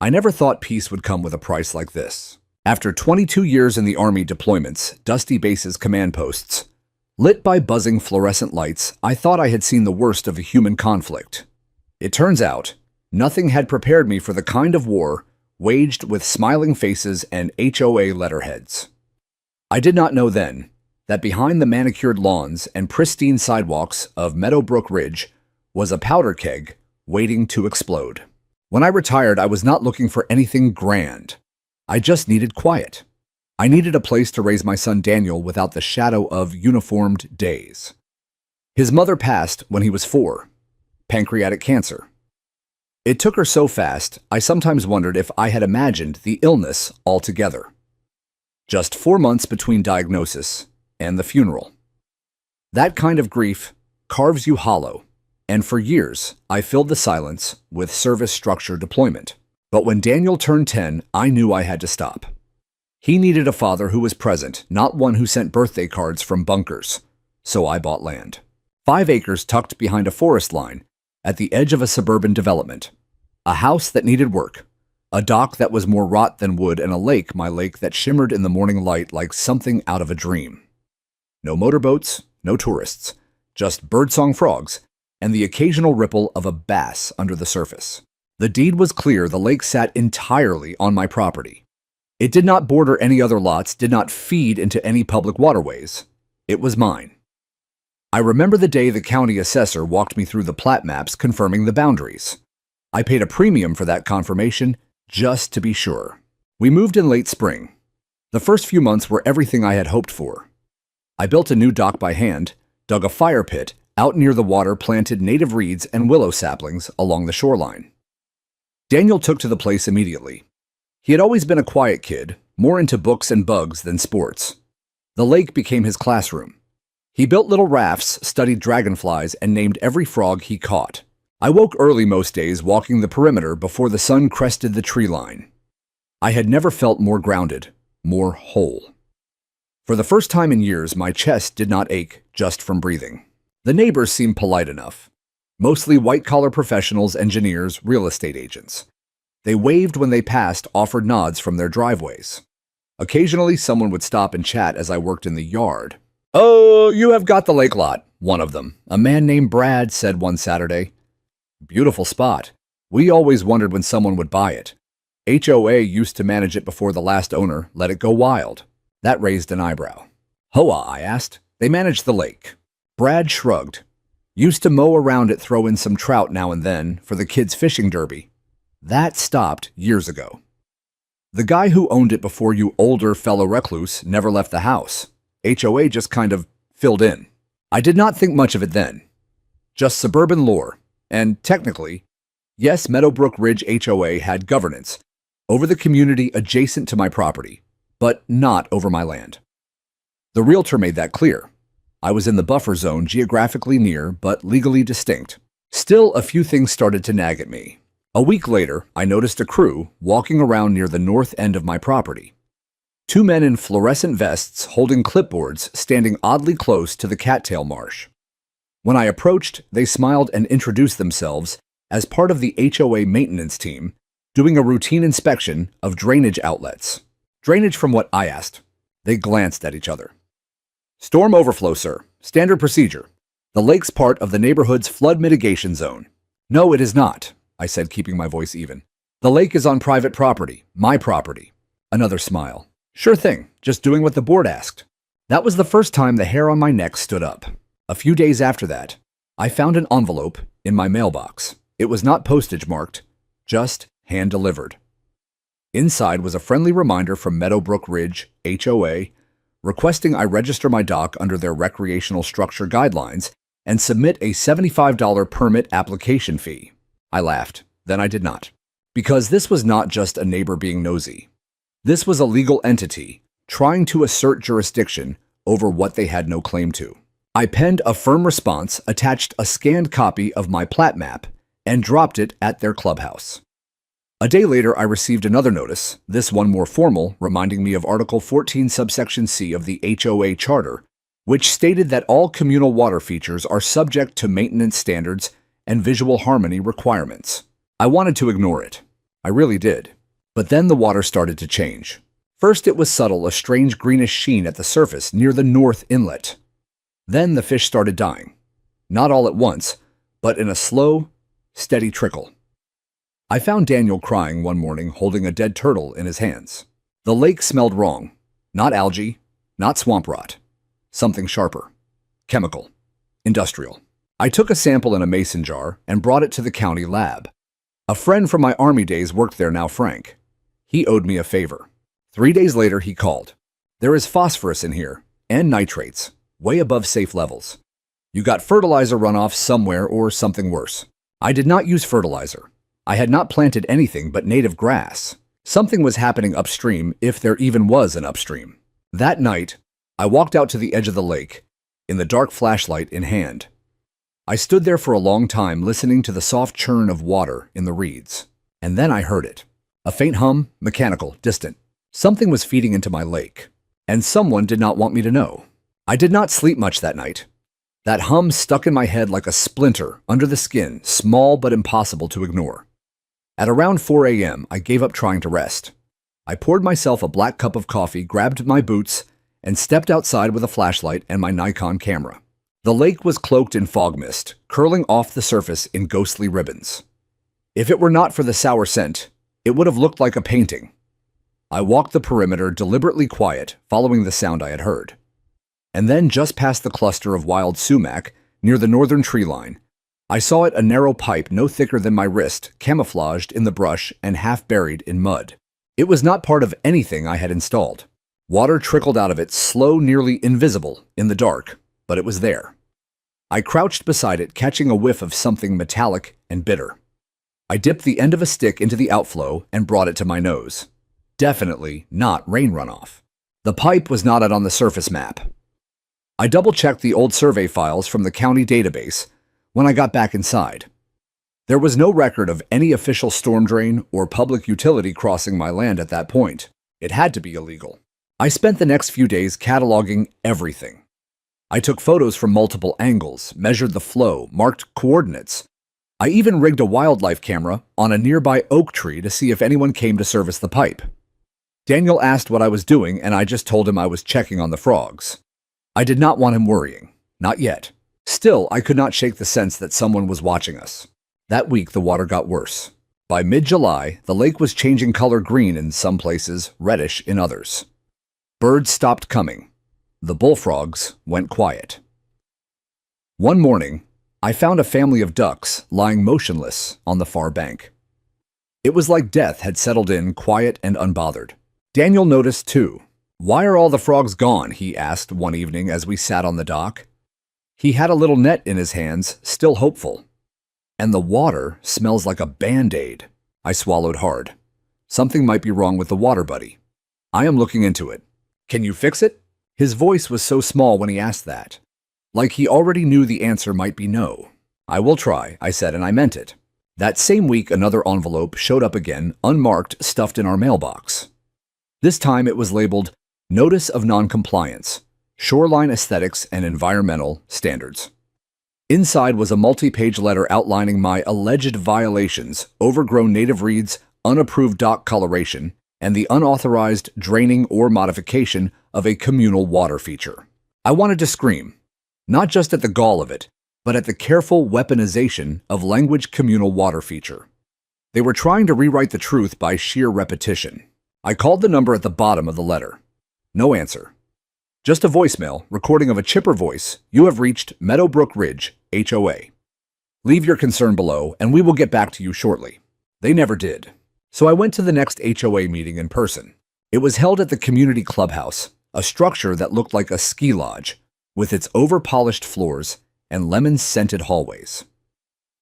I never thought peace would come with a price like this. After 22 years in the Army deployments, dusty bases, command posts, lit by buzzing fluorescent lights, I thought I had seen the worst of a human conflict. It turns out, nothing had prepared me for the kind of war waged with smiling faces and HOA letterheads. I did not know then that behind the manicured lawns and pristine sidewalks of Meadowbrook Ridge was a powder keg waiting to explode. When I retired, I was not looking for anything grand. I just needed quiet. I needed a place to raise my son Daniel without the shadow of uniformed days. His mother passed when he was 4, pancreatic cancer. It took her so fast, I sometimes wondered if I had imagined the illness altogether. Just 4 months between diagnosis and the funeral. That kind of grief carves you hollow, and for years I filled the silence with service structure deployment. But when Daniel turned 10, I knew I had to stop. He needed a father who was present, not one who sent birthday cards from bunkers. So I bought land. 5 acres tucked behind a forest line, at the edge of a suburban development. A house that needed work. A dock that was more rot than wood, and a lake, my lake, that shimmered in the morning light like something out of a dream. No motorboats, no tourists, just birdsong frogs, and the occasional ripple of a bass under the surface. The deed was clear. The lake sat entirely on my property. It did not border any other lots, did not feed into any public waterways. It was mine. I remember the day the county assessor walked me through the plat maps confirming the boundaries. I paid a premium for that confirmation, just to be sure. We moved in late spring. The first few months were everything I had hoped for. I built a new dock by hand, dug a fire pit out near the water, planted native reeds and willow saplings along the shoreline. Daniel took to the place immediately. He had always been a quiet kid, more into books and bugs than sports. The lake became his classroom. He built little rafts, studied dragonflies, and named every frog he caught. I woke early most days, walking the perimeter before the sun crested the tree line. I had never felt more grounded, more whole. For the first time in years, my chest did not ache just from breathing. The neighbors seemed polite enough. Mostly white-collar professionals, engineers, real estate agents. They waved when they passed, offered nods from their driveways. Occasionally, someone would stop and chat as I worked in the yard. "Oh, you have got the lake lot," one of them, a man named Brad, said one Saturday. "Beautiful spot. We always wondered when someone would buy it. HOA used to manage it before the last owner let it go wild." That raised an eyebrow. "HOA," I asked. "They manage the lake." Brad shrugged. "Used to mow around it, throw in some trout now and then for the kids' fishing derby. That stopped years ago. The guy who owned it before you older fellow recluse never left the house. HOA just kind of filled in. I did not think much of it then. Just suburban lore. And technically, yes, Meadowbrook Ridge HOA had governance over the community adjacent to my property, but not over my land. The realtor made that clear. I was in the buffer zone, geographically near, but legally distinct. Still, a few things started to nag at me. A week later, I noticed a crew walking around near the north end of my property. 2 men in fluorescent vests holding clipboards standing oddly close to the cattail marsh. When I approached, they smiled and introduced themselves as part of the HOA maintenance team, doing a routine inspection of drainage outlets. "Drainage from what?" I asked. They glanced at each other. "Storm overflow, sir. Standard procedure. The lake's part of the neighborhood's flood mitigation zone." "No, it is not," I said, keeping my voice even. "The lake is on private property, my property." Another smile. "Sure thing, just doing what the board asked." That was the first time the hair on my neck stood up. A few days after that, I found an envelope in my mailbox. It was not postage marked, just hand-delivered. Inside was a friendly reminder from Meadowbrook Ridge HOA requesting I register my dock under their recreational structure guidelines and submit a $75 permit application fee. I laughed. Then I did not. Because this was not just a neighbor being nosy. This was a legal entity trying to assert jurisdiction over what they had no claim to. I penned a firm response, attached a scanned copy of my plat map, and dropped it at their clubhouse. A day later, I received another notice, this one more formal, reminding me of Article 14, subsection C of the HOA Charter, which stated that all communal water features are subject to maintenance standards and visual harmony requirements. I wanted to ignore it. I really did. But then the water started to change. First it was subtle, a strange greenish sheen at the surface near the north inlet. Then the fish started dying. Not all at once, but in a slow, steady trickle. I found Daniel crying one morning holding a dead turtle in his hands. The lake smelled wrong. Not algae, not swamp rot. Something sharper. Chemical. Industrial. I took a sample in a mason jar and brought it to the county lab. A friend from my Army days worked there now, Frank. He owed me a favor. 3 days later, he called. There is phosphorus in here, and nitrates, way above safe levels. You got fertilizer runoff somewhere or something worse. I did not use fertilizer. I had not planted anything but native grass. Something was happening upstream, if there even was an upstream. That night, I walked out to the edge of the lake, in the dark flashlight in hand. I stood there for a long time listening to the soft churn of water in the reeds. And then I heard it. A faint hum, mechanical, distant. Something was feeding into my lake. And someone did not want me to know. I did not sleep much that night. That hum stuck in my head like a splinter under the skin, small but impossible to ignore. At around 4 a.m., I gave up trying to rest. I poured myself a black cup of coffee, grabbed my boots, and stepped outside with a flashlight and my Nikon camera. The lake was cloaked in fog mist, curling off the surface in ghostly ribbons. If it were not for the sour scent, it would have looked like a painting. I walked the perimeter deliberately quiet, following the sound I had heard. And then just past the cluster of wild sumac, near the northern tree line, I saw it, a narrow pipe no thicker than my wrist, camouflaged in the brush and half buried in mud. It was not part of anything I had installed. Water trickled out of it, slow, nearly invisible, in the dark, but it was there. I crouched beside it, catching a whiff of something metallic and bitter. I dipped the end of a stick into the outflow and brought it to my nose. Definitely not rain runoff. The pipe was not out on the surface map. I double-checked the old survey files from the county database when I got back inside. There was no record of any official storm drain or public utility crossing my land at that point. It had to be illegal. I spent the next few days cataloging everything. I took photos from multiple angles, measured the flow, marked coordinates. I even rigged a wildlife camera on a nearby oak tree to see if anyone came to service the pipe. Daniel asked what I was doing, and I just told him I was checking on the frogs. I did not want him worrying. Not yet. Still, I could not shake the sense that someone was watching us. That week, the water got worse. By mid-July, the lake was changing color green in some places, reddish in others. Birds stopped coming. The bullfrogs went quiet. One morning, I found a family of ducks lying motionless on the far bank. It was like death had settled in, quiet and unbothered. Daniel noticed too. "Why are all the frogs gone?" he asked one evening as we sat on the dock. He had a little net in his hands, still hopeful. "And the water smells like a Band-Aid." I swallowed hard. Something might be wrong with the water, buddy. "I am looking into it." "Can you fix it?" His voice was so small when he asked that. Like he already knew the answer might be no. "I will try," I said, and I meant it. That same week, another envelope showed up again, unmarked, stuffed in our mailbox. This time it was labeled Notice of Non-Compliance, Shoreline Aesthetics and Environmental Standards. Inside was a multi-page letter outlining my alleged violations, overgrown native reeds, unapproved dock coloration, and the unauthorized draining or modification of a communal water feature. I wanted to scream, not just at the gall of it, but at the careful weaponization of language communal water feature. They were trying to rewrite the truth by sheer repetition. I called the number at the bottom of the letter. No answer. Just a voicemail recording of a chipper voice. "You have reached Meadowbrook Ridge, HOA. Leave your concern below and we will get back to you shortly." They never did. So I went to the next HOA meeting in person. It was held at the community clubhouse, a structure that looked like a ski lodge, with its over-polished floors and lemon-scented hallways.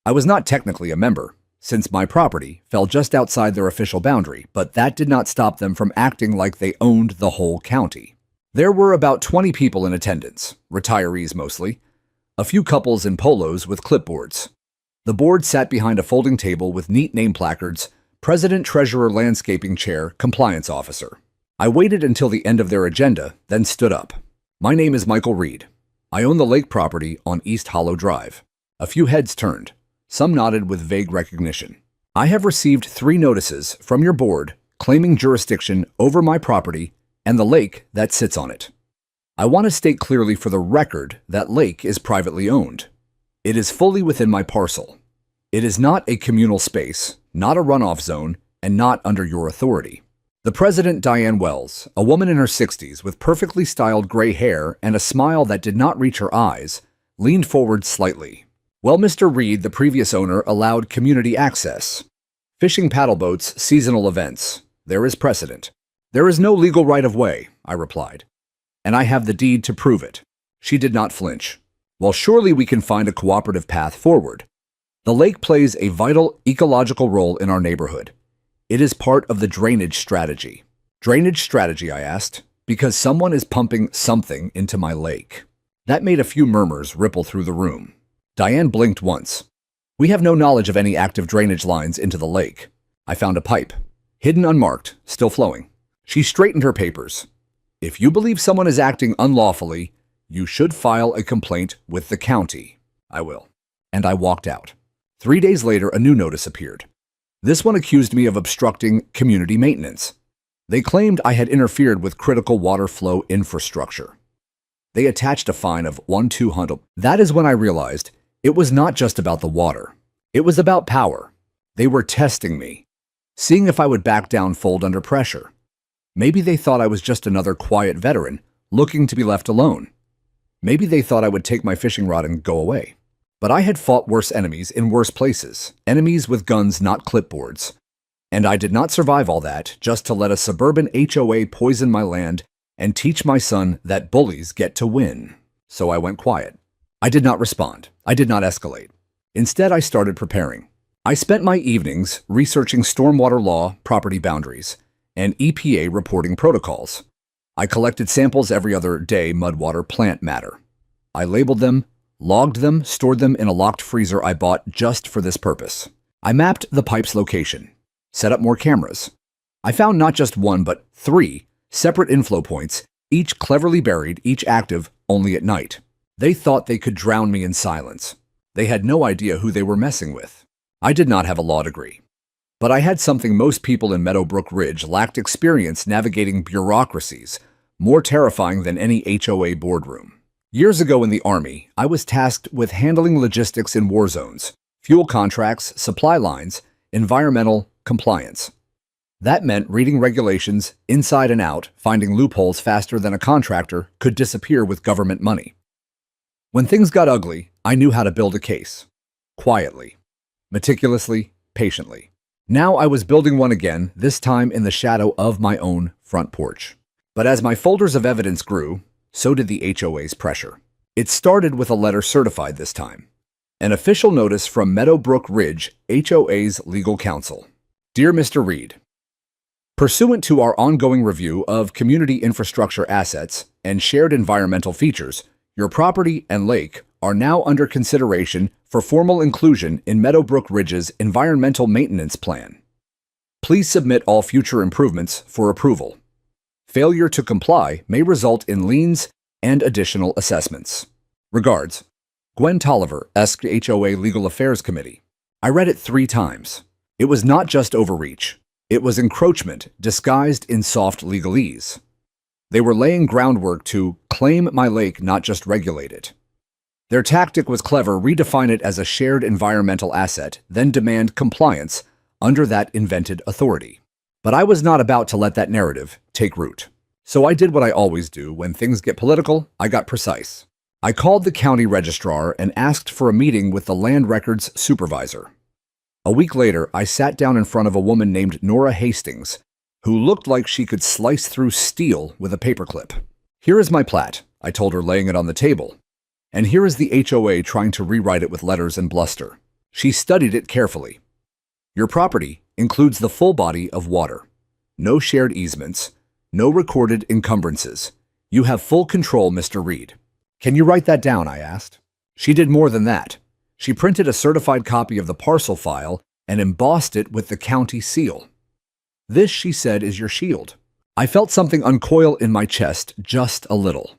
I was not technically a member, since my property fell just outside their official boundary, but that did not stop them from acting like they owned the whole county. There were about 20 people in attendance, retirees mostly, a few couples in polos with clipboards. The board sat behind a folding table with neat name placards, President, Treasurer, Landscaping Chair, Compliance Officer. I waited until the end of their agenda, then stood up. "My name is Michael Reed. I own the lake property on East Hollow Drive." A few heads turned. Some nodded with vague recognition. I have received 3 notices from your board claiming jurisdiction over my property and the lake that sits on it. I want to state clearly for the record that lake is privately owned. It is fully within my parcel. It is not a communal space, not a runoff zone, and not under your authority. The President Diane Wells, a woman in her 60s with perfectly styled gray hair and a smile that did not reach her eyes, leaned forward slightly. Well, Mr. Reed, the previous owner, allowed community access. Fishing paddle boats, seasonal events. There is precedent. There is no legal right-of-way, I replied. And I have the deed to prove it. She did not flinch. Well, surely we can find a cooperative path forward. The lake plays a vital ecological role in our neighborhood. It is part of the drainage strategy. Drainage strategy, I asked, because someone is pumping something into my lake. That made a few murmurs ripple through the room. Diane blinked once. We have no knowledge of any active drainage lines into the lake. I found a pipe, hidden unmarked, still flowing. She straightened her papers. If you believe someone is acting unlawfully, you should file a complaint with the county. I will. And I walked out. 3 days later, a new notice appeared. This one accused me of obstructing community maintenance. They claimed I had interfered with critical water flow infrastructure. They attached a fine of $1,200. That is when I realized it was not just about the water. It was about power. They were testing me, seeing if I would back down, fold under pressure. Maybe they thought I was just another quiet veteran looking to be left alone. Maybe they thought I would take my fishing rod and go away. But I had fought worse enemies in worse places, enemies with guns, not clipboards. And I did not survive all that just to let a suburban HOA poison my land and teach my son that bullies get to win. So I went quiet. I did not respond. I did not escalate. Instead, I started preparing. I spent my evenings researching stormwater law, property boundaries, and EPA reporting protocols. I collected samples every other day, mudwater, plant matter. I labeled them, logged them, stored them in a locked freezer I bought just for this purpose. I mapped the pipe's location, set up more cameras. I found not just 1, but 3 separate inflow points, each cleverly buried, each active only at night. They thought they could drown me in silence. They had no idea who they were messing with. I did not have a law degree. But I had something most people in Meadowbrook Ridge lacked: experience navigating bureaucracies, more terrifying than any HOA boardroom. Years ago in the Army, I was tasked with handling logistics in war zones, fuel contracts, supply lines, environmental compliance. That meant reading regulations inside and out, finding loopholes faster than a contractor could disappear with government money. When things got ugly, I knew how to build a case. Quietly, meticulously, patiently. Now I was building one again, this time in the shadow of my own front porch. But as my folders of evidence grew, so did the HOA's pressure. It started with a letter certified this time. An official notice from Meadowbrook Ridge HOA's legal counsel. Dear Mr. Reed, pursuant to our ongoing review of community infrastructure assets and shared environmental features, your property and lake are now under consideration for formal inclusion in Meadowbrook Ridge's Environmental Maintenance Plan. Please submit all future improvements for approval. Failure to comply may result in liens and additional assessments. Regards, Gwen Tolliver, HOA Legal Affairs Committee. I read it 3 times. It was not just overreach. It was encroachment disguised in soft legalese. They were laying groundwork to claim my lake, not just regulate it. Their tactic was clever: redefine it as a shared environmental asset, then demand compliance under that invented authority. But I was not about to let that narrative take root. So I did what I always do when things get political. I got precise. I called the county registrar and asked for a meeting with the land records supervisor. A week later, I sat down in front of a woman named Nora Hastings, who looked like she could slice through steel with a paperclip. Here is my plat, I told her, laying it on the table. And here is the HOA trying to rewrite it with letters and bluster. She studied it carefully. Your property includes the full body of water. No shared easements. No recorded encumbrances. You have full control, Mr. Reed. Can you write that down? I asked. She did more than that. She printed a certified copy of the parcel file and embossed it with the county seal. This, she said, is your shield. I felt something uncoil in my chest just a little.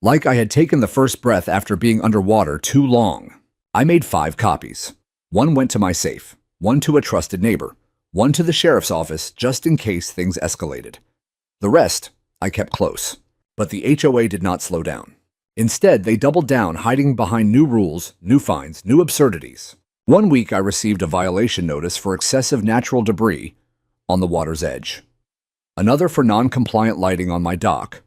Like I had taken the first breath after being underwater too long. I made 5 copies. 1 went to my safe. one to a trusted neighbor, one to the sheriff's office just in case things escalated. The rest, I kept close. But the HOA did not slow down. Instead, they doubled down, hiding behind new rules, new fines, new absurdities. One week, I received a violation notice for excessive natural debris on the water's edge. Another for non-compliant lighting on my dock,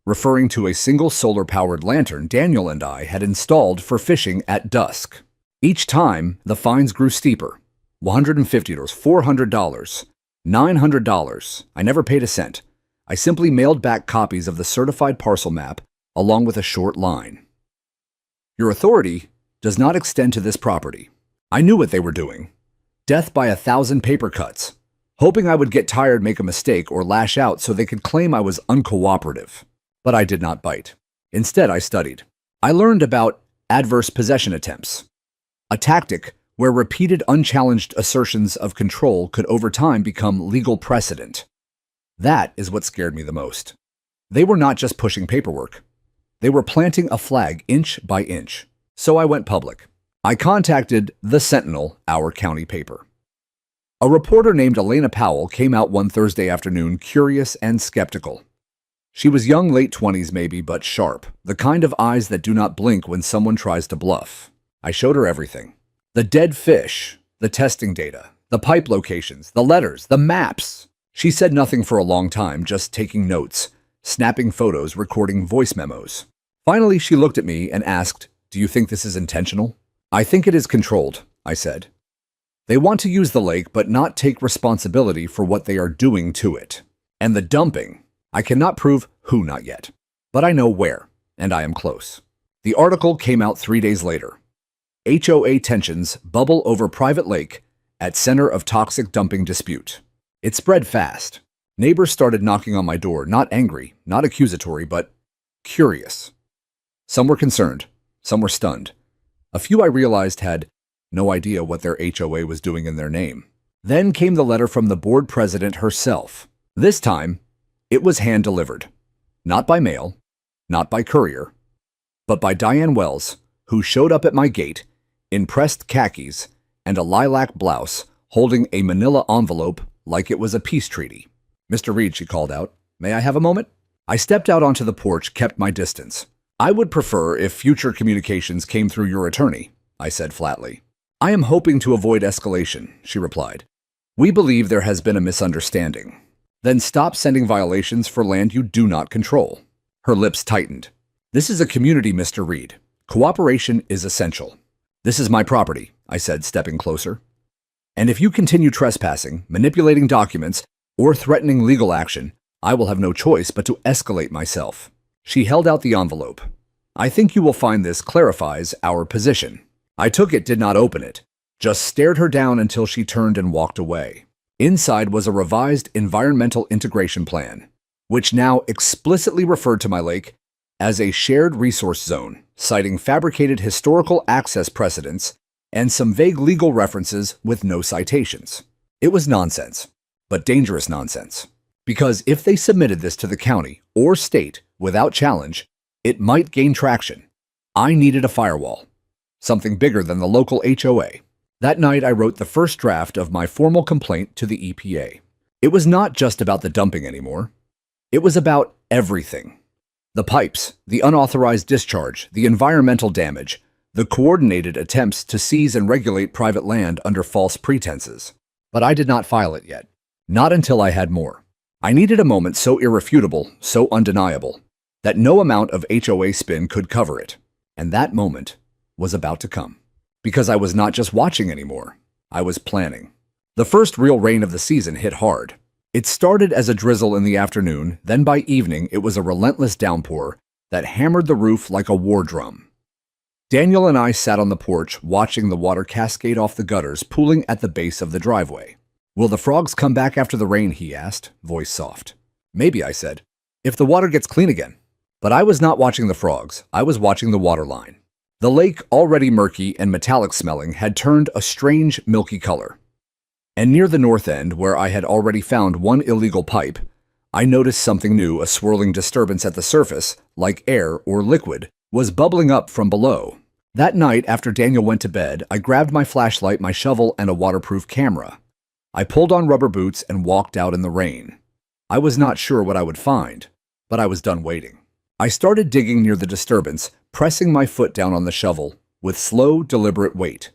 referring to a single solar-powered lantern Daniel and I had installed for fishing at dusk. Each time, the fines grew steeper. $150, $400, $900. I never paid a cent. I simply mailed back copies of the certified parcel map along with a short line. Your authority does not extend to this property. I knew what they were doing. Death by 1,000 paper cuts, hoping I would get tired, make a mistake, or lash out so they could claim I was uncooperative. But I did not bite. Instead, I studied. I learned about adverse possession attempts, a tactic where repeated unchallenged assertions of control could over time become legal precedent. That is what scared me the most. They were not just pushing paperwork. They were planting a flag inch by inch. So I went public. I contacted the Sentinel, our county paper. A reporter named Elena Powell came out one Thursday afternoon, curious and skeptical. She was young, late 20s maybe, but sharp, the kind of eyes that do not blink when someone tries to bluff. I showed her everything. The dead fish, the testing data, the pipe locations, the letters, the maps. She said nothing for a long time, just taking notes, snapping photos, recording voice memos. Finally, she looked at me and asked, "Do you think this is intentional?" "I think it is controlled," I said. "They want to use the lake but not take responsibility for what they are doing to it. And the dumping, I cannot prove who not yet. But I know where, and I am close." The article came out 3 days later. HOA tensions bubble over private lake at center of toxic dumping dispute. It spread fast. Neighbors started knocking on my door, not angry, not accusatory, but curious. Some were concerned, some were stunned. A few I realized had no idea what their HOA was doing in their name. Then came the letter from the board president herself. This time, it was hand-delivered. Not by mail, not by courier, but by Diane Wells, who showed up at my gate in pressed khakis and a lilac blouse, holding a manila envelope like it was a peace treaty. "Mr. Reed," she called out, "may I have a moment?" I stepped out onto the porch, kept my distance. "I would prefer if future communications came through your attorney," I said flatly. "I am hoping to avoid escalation," she replied. "We believe there has been a misunderstanding." "Then stop sending violations for land you do not control." Her lips tightened. "This is a community, Mr. Reed. Cooperation is essential." "This is my property," I said, stepping closer. "And if you continue trespassing, manipulating documents, or threatening legal action, I will have no choice but to escalate myself." She held out the envelope. "I think you will find this clarifies our position." I took it, did not open it, just stared her down until she turned and walked away. Inside was a revised environmental integration plan, which now explicitly referred to my lake as a shared resource zone, citing fabricated historical access precedents and some vague legal references with no citations. It was nonsense, but dangerous nonsense. Because if they submitted this to the county or state without challenge, it might gain traction. I needed a firewall, something bigger than the local HOA. That night, I wrote the first draft of my formal complaint to the EPA. It was not just about the dumping anymore. It was about everything. The pipes, the unauthorized discharge, the environmental damage, the coordinated attempts to seize and regulate private land under false pretenses. But I did not file it yet. Not until I had more. I needed a moment so irrefutable, so undeniable, that no amount of HOA spin could cover it. And that moment was about to come. Because I was not just watching anymore. I was planning. The first real rain of the season hit hard. It started as a drizzle in the afternoon, then by evening it was a relentless downpour that hammered the roof like a war drum. Daniel and I sat on the porch watching the water cascade off the gutters pooling at the base of the driveway. "Will the frogs come back after the rain?" he asked, voice soft. "Maybe," I said, "if the water gets clean again." But I was not watching the frogs. I was watching the water line. The lake, already murky and metallic smelling, had turned a strange milky color. And near the north end, where I had already found one illegal pipe, I noticed something new, a swirling disturbance at the surface, like air or liquid, was bubbling up from below. That night, after Daniel went to bed, I grabbed my flashlight, my shovel, and a waterproof camera. I pulled on rubber boots and walked out in the rain. I was not sure what I would find, but I was done waiting. I started digging near the disturbance, pressing my foot down on the shovel with slow, deliberate weight.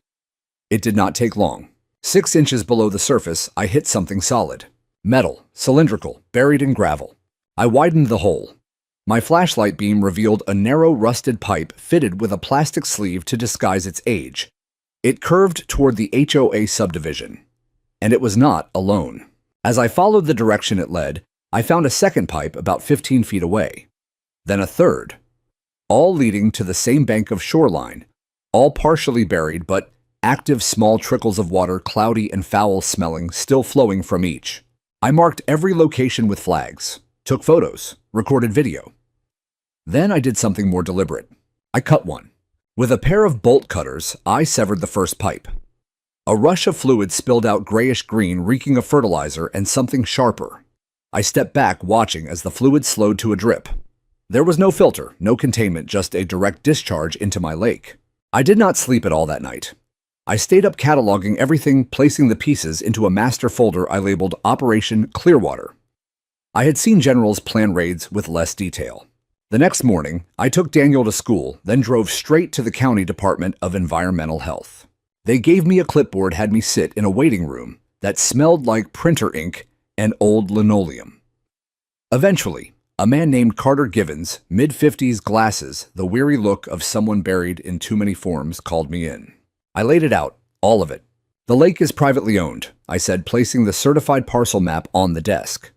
It did not take long. 6 inches below the surface, I hit something solid. Metal, cylindrical, buried in gravel. I widened the hole. My flashlight beam revealed a narrow, rusted pipe fitted with a plastic sleeve to disguise its age. It curved toward the HOA subdivision, and it was not alone. As I followed the direction it led, I found a second pipe about 15 feet away. Then a third, all leading to the same bank of shoreline, all partially buried but active small trickles of water, cloudy and foul-smelling, still flowing from each. I marked every location with flags, took photos, recorded video. Then I did something more deliberate. I cut one. With a pair of bolt cutters, I severed the first pipe. A rush of fluid spilled out grayish-green, reeking of fertilizer and something sharper. I stepped back, watching as the fluid slowed to a drip. There was no filter, no containment, just a direct discharge into my lake. I did not sleep at all that night. I stayed up cataloging everything, placing the pieces into a master folder I labeled Operation Clearwater. I had seen generals plan raids with less detail. The next morning, I took Daniel to school, then drove straight to the County Department of Environmental Health. They gave me a clipboard, had me sit in a waiting room that smelled like printer ink and old linoleum. Eventually, a man named Carter Givens, mid-50s, glasses, the weary look of someone buried in too many forms, called me in. I laid it out, all of it. "The lake is privately owned," I said, placing the certified parcel map on the desk.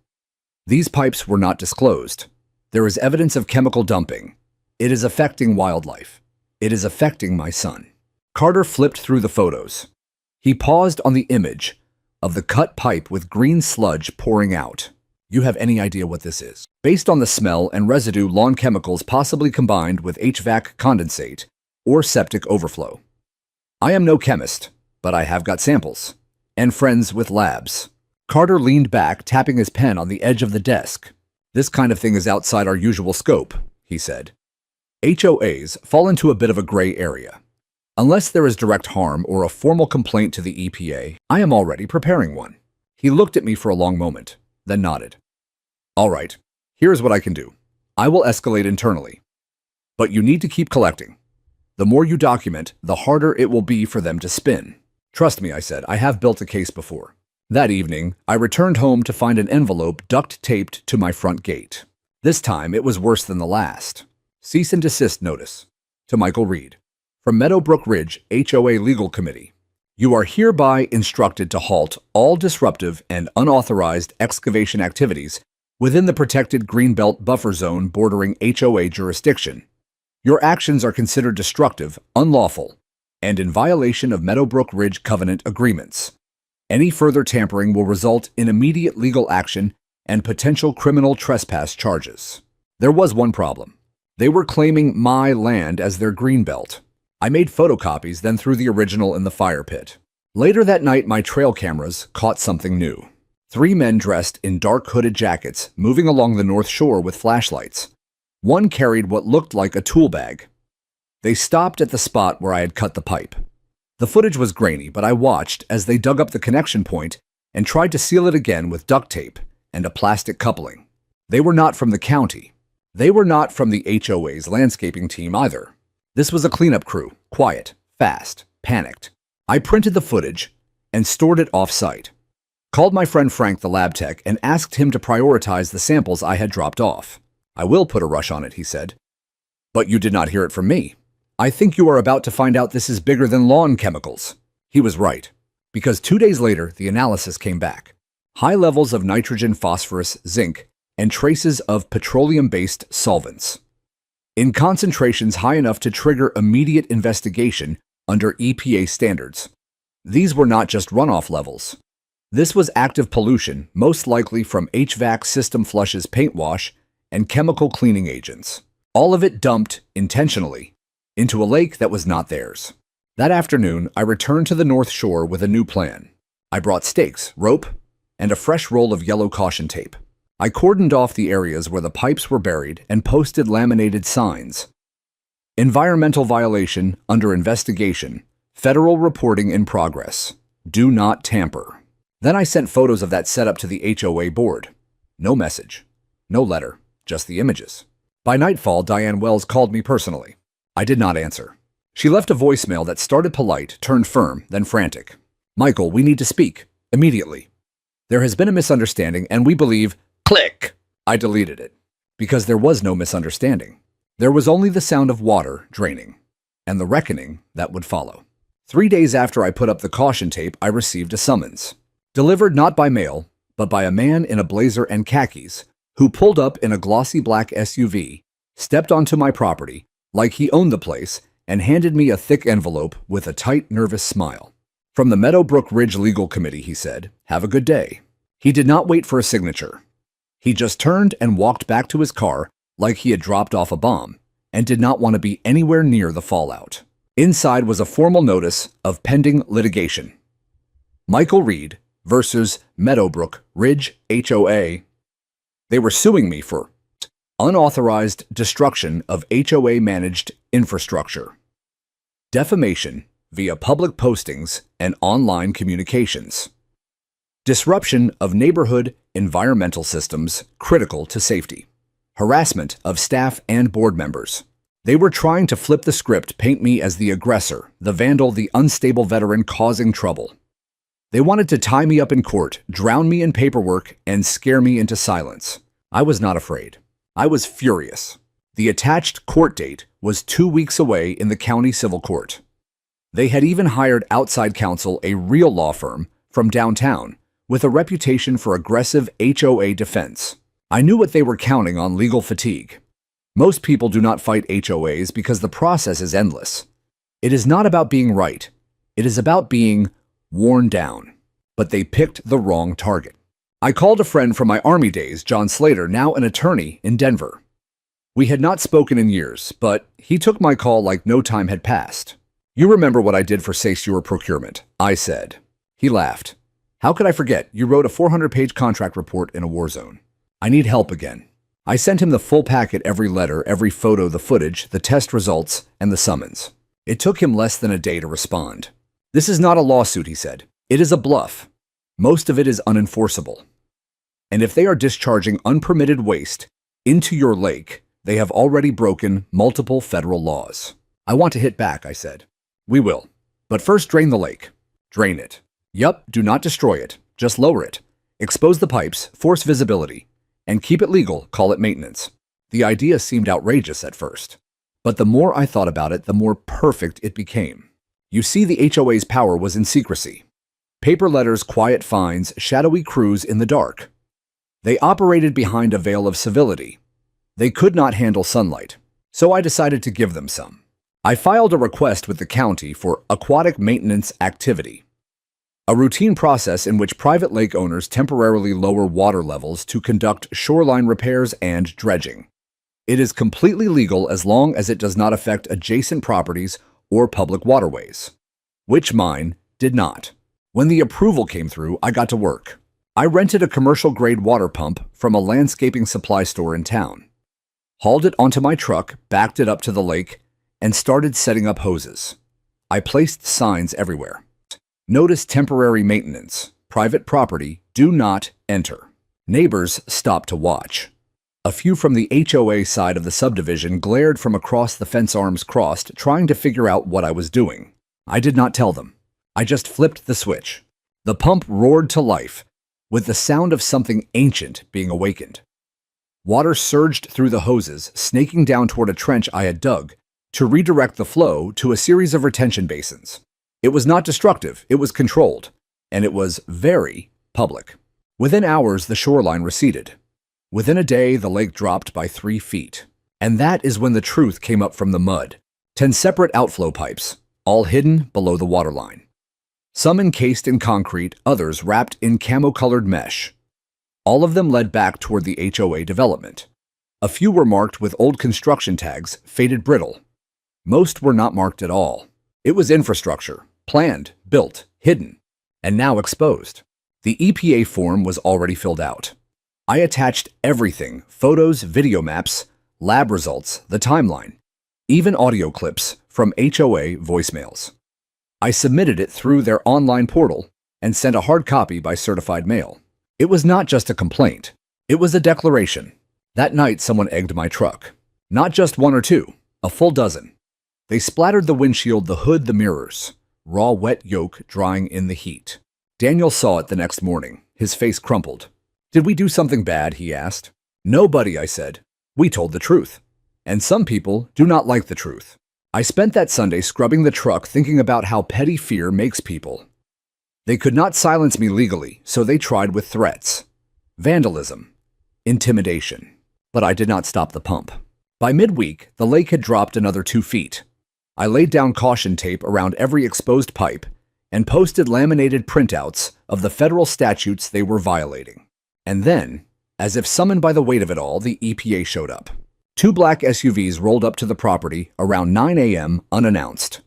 "These pipes were not disclosed. There is evidence of chemical dumping. It is affecting wildlife. It is affecting my son." Carter flipped through the photos. He paused on the image of the cut pipe with green sludge pouring out. "You have any idea what this is?" "Based on the smell and residue, lawn chemicals possibly combined with HVAC condensate or septic overflow. I am no chemist, but I have got samples and friends with labs." Carter leaned back, tapping his pen on the edge of the desk. "This kind of thing is outside our usual scope," he said. "HOAs fall into a bit of a gray area. Unless there is direct harm or a formal complaint to the EPA, I am already preparing one." He looked at me for a long moment, then nodded. "All right, here's what I can do. I will escalate internally. But you need to keep collecting. The more you document, the harder it will be for them to spin." "Trust me," I said, "I have built a case before." That evening, I returned home to find an envelope duct-taped to my front gate. This time, it was worse than the last. "Cease and desist notice. To Michael Reed. From Meadowbrook Ridge, HOA Legal Committee. You are hereby instructed to halt all disruptive and unauthorized excavation activities within the protected Greenbelt buffer zone bordering HOA jurisdiction. Your actions are considered destructive, unlawful, and in violation of Meadowbrook Ridge covenant agreements. Any further tampering will result in immediate legal action and potential criminal trespass charges." There was one problem. They were claiming my land as their greenbelt. I made photocopies, then threw the original in the fire pit. Later that night, my trail cameras caught something new. 3 men dressed in dark hooded jackets moving along the north shore with flashlights. One carried what looked like a tool bag. They stopped at the spot where I had cut the pipe. The footage was grainy, but I watched as they dug up the connection point and tried to seal it again with duct tape and a plastic coupling. They were not from the county. They were not from the HOA's landscaping team either. This was a cleanup crew, quiet, fast, panicked. I printed the footage and stored it off-site. Called my friend Frank, the lab tech, and asked him to prioritize the samples I had dropped off. "I will put a rush on it," he said. "But you did not hear it from me. I think you are about to find out this is bigger than lawn chemicals." He was right, because 2 days later, the analysis came back. High levels of nitrogen, phosphorus, zinc, and traces of petroleum-based solvents. In concentrations high enough to trigger immediate investigation under EPA standards. These were not just runoff levels. This was active pollution, most likely from HVAC system flushes, paint wash, and chemical cleaning agents. All of it dumped, intentionally, into a lake that was not theirs. That afternoon, I returned to the North Shore with a new plan. I brought stakes, rope, and a fresh roll of yellow caution tape. I cordoned off the areas where the pipes were buried and posted laminated signs. Environmental violation under investigation. Federal reporting in progress. Do not tamper. Then I sent photos of that setup to the HOA board. No message. No letter. Just the images. By nightfall, Diane Wells called me personally. I did not answer. She left a voicemail that started polite, turned firm, then frantic. Michael, we need to speak. Immediately. There has been a misunderstanding, and we believe... Click! I deleted it. Because there was no misunderstanding. There was only the sound of water draining, and the reckoning that would follow. 3 days after I put up the caution tape, I received a summons. Delivered not by mail, but by a man in a blazer and khakis, who pulled up in a glossy black SUV, stepped onto my property, like he owned the place, and handed me a thick envelope with a tight, nervous smile. From the Meadowbrook Ridge Legal Committee, he said, "Have a good day." He did not wait for a signature. He just turned and walked back to his car like he had dropped off a bomb and did not want to be anywhere near the fallout. Inside was a formal notice of pending litigation. Michael Reed versus Meadowbrook Ridge HOA. They were suing me for unauthorized destruction of HOA-managed infrastructure, defamation via public postings and online communications, disruption of neighborhood environmental systems critical to safety, harassment of staff and board members. They were trying to flip the script, paint me as the aggressor, the vandal, the unstable veteran causing trouble. They wanted to tie me up in court, drown me in paperwork, and scare me into silence. I was not afraid. I was furious. The attached court date was 2 weeks away in the county civil court. They had even hired outside counsel, a real law firm from downtown, with a reputation for aggressive HOA defense. I knew what they were counting on: legal fatigue. Most people do not fight HOAs because the process is endless. It is not about being right. It is about being worn down. But they picked the wrong target. I called a friend from my Army days, John Slater, now an attorney in Denver. We had not spoken in years, but he took my call like no time had passed. "You remember what I did for Safe Sewer procurement," I said. He laughed. "How could I forget? You wrote a 400-page contract report in a war zone. I need help again." I sent him the full packet, every letter, every photo, the footage, the test results, and the summons. It took him less than a day to respond. "This is not a lawsuit," he said. "It is a bluff. Most of it is unenforceable. And if they are discharging unpermitted waste into your lake, they have already broken multiple federal laws." "I want to hit back," I said. "We will. But first drain the lake." "Drain it." "Yup, do not destroy it. Just lower it. Expose the pipes, force visibility, and keep it legal, call it maintenance." The idea seemed outrageous at first. But the more I thought about it, the more perfect it became. You see, the HOA's power was in secrecy. Paper letters, quiet fines, shadowy crews in the dark. They operated behind a veil of civility. They could not handle sunlight, so I decided to give them some. I filed a request with the county for aquatic maintenance activity, a routine process in which private lake owners temporarily lower water levels to conduct shoreline repairs and dredging. It is completely legal as long as it does not affect adjacent properties or public waterways, which mine did not. When the approval came through, I got to work. I rented a commercial-grade water pump from a landscaping supply store in town, hauled it onto my truck, backed it up to the lake, and started setting up hoses. I placed signs everywhere. "Notice temporary maintenance. Private property. Do not enter." Neighbors stopped to watch. A few from the HOA side of the subdivision glared from across the fence, arms crossed, trying to figure out what I was doing. I did not tell them. I just flipped the switch. The pump roared to life, with the sound of something ancient being awakened. Water surged through the hoses, snaking down toward a trench I had dug, to redirect the flow to a series of retention basins. It was not destructive, it was controlled, and it was very public. Within hours, the shoreline receded. Within a day, the lake dropped by 3 feet. And that is when the truth came up from the mud. 10 separate outflow pipes, all hidden below the waterline. Some encased in concrete, others wrapped in camo-colored mesh. All of them led back toward the HOA development. A few were marked with old construction tags, faded brittle. Most were not marked at all. It was infrastructure, planned, built, hidden, and now exposed. The EPA form was already filled out. I attached everything: photos, video maps, lab results, the timeline. even audio clips from HOA voicemails. I submitted it through their online portal and sent a hard copy by certified mail. It was not just a complaint. It was a declaration. That night, someone egged my truck. Not just one or two, a full dozen. They splattered the windshield, the hood, the mirrors. Raw, wet yolk drying in the heat. Daniel saw it the next morning. His face crumpled. "Did we do something bad?" he asked. "Nobody," I said. "We told the truth. And some people do not like the truth." I spent that Sunday scrubbing the truck, thinking about how petty fear makes people. They could not silence me legally, so they tried with threats, vandalism, intimidation. But I did not stop the pump. By midweek, the lake had dropped another 2 feet. I laid down caution tape around every exposed pipe and posted laminated printouts of the federal statutes they were violating. And then, as if summoned by the weight of it all, the EPA showed up. 2 black SUVs rolled up to the property around 9 a.m. unannounced.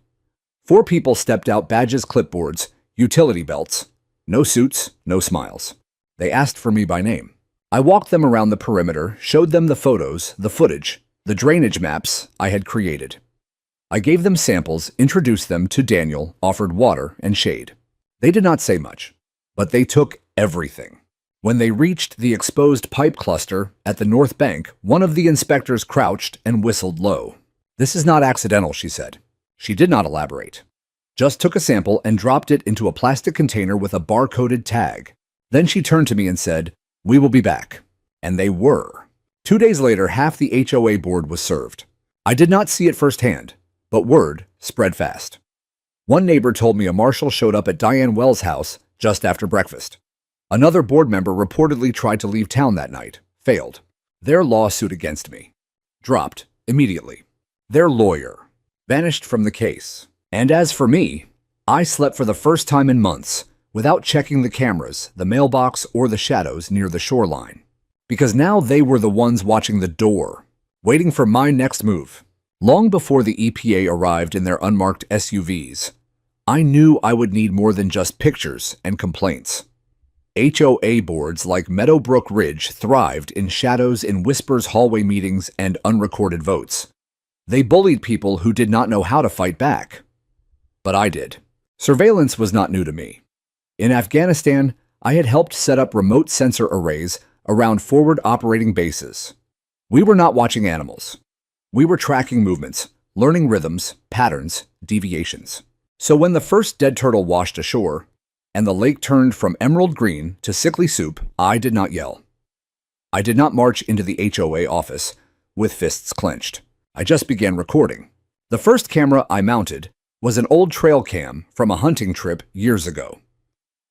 4 people stepped out, badges, clipboards, utility belts. No suits, no smiles. They asked for me by name. I walked them around the perimeter, showed them the photos, the footage, the drainage maps I had created. I gave them samples, introduced them to Daniel, offered water and shade. They did not say much, but they took everything. When they reached the exposed pipe cluster at the north bank, one of the inspectors crouched and whistled low. "This is not accidental," she said. She did not elaborate. Just took a sample and dropped it into a plastic container with a barcoded tag. Then she turned to me and said, "We will be back." And they were. 2 days later, half the HOA board was served. I did not see it firsthand, but word spread fast. One neighbor told me a marshal showed up at Diane Wells' house just after breakfast. Another board member reportedly tried to leave town that night, failed. Their lawsuit against me dropped immediately. Their lawyer vanished from the case. And as for me, I slept for the first time in months without checking the cameras, the mailbox, or the shadows near the shoreline. Because now they were the ones watching the door, waiting for my next move. Long before the EPA arrived in their unmarked SUVs, I knew I would need more than just pictures and complaints. HOA boards like Meadowbrook Ridge thrived in shadows, in whispers, hallway meetings, and unrecorded votes. They bullied people who did not know how to fight back. But I did. Surveillance was not new to me. In Afghanistan, I had helped set up remote sensor arrays around forward operating bases. We were not watching animals. We were tracking movements, learning rhythms, patterns, deviations. So when the first dead turtle washed ashore, and the lake turned from emerald green to sickly soup, I did not yell. I did not march into the HOA office with fists clenched. I just began recording. The first camera I mounted was an old trail cam from a hunting trip years ago.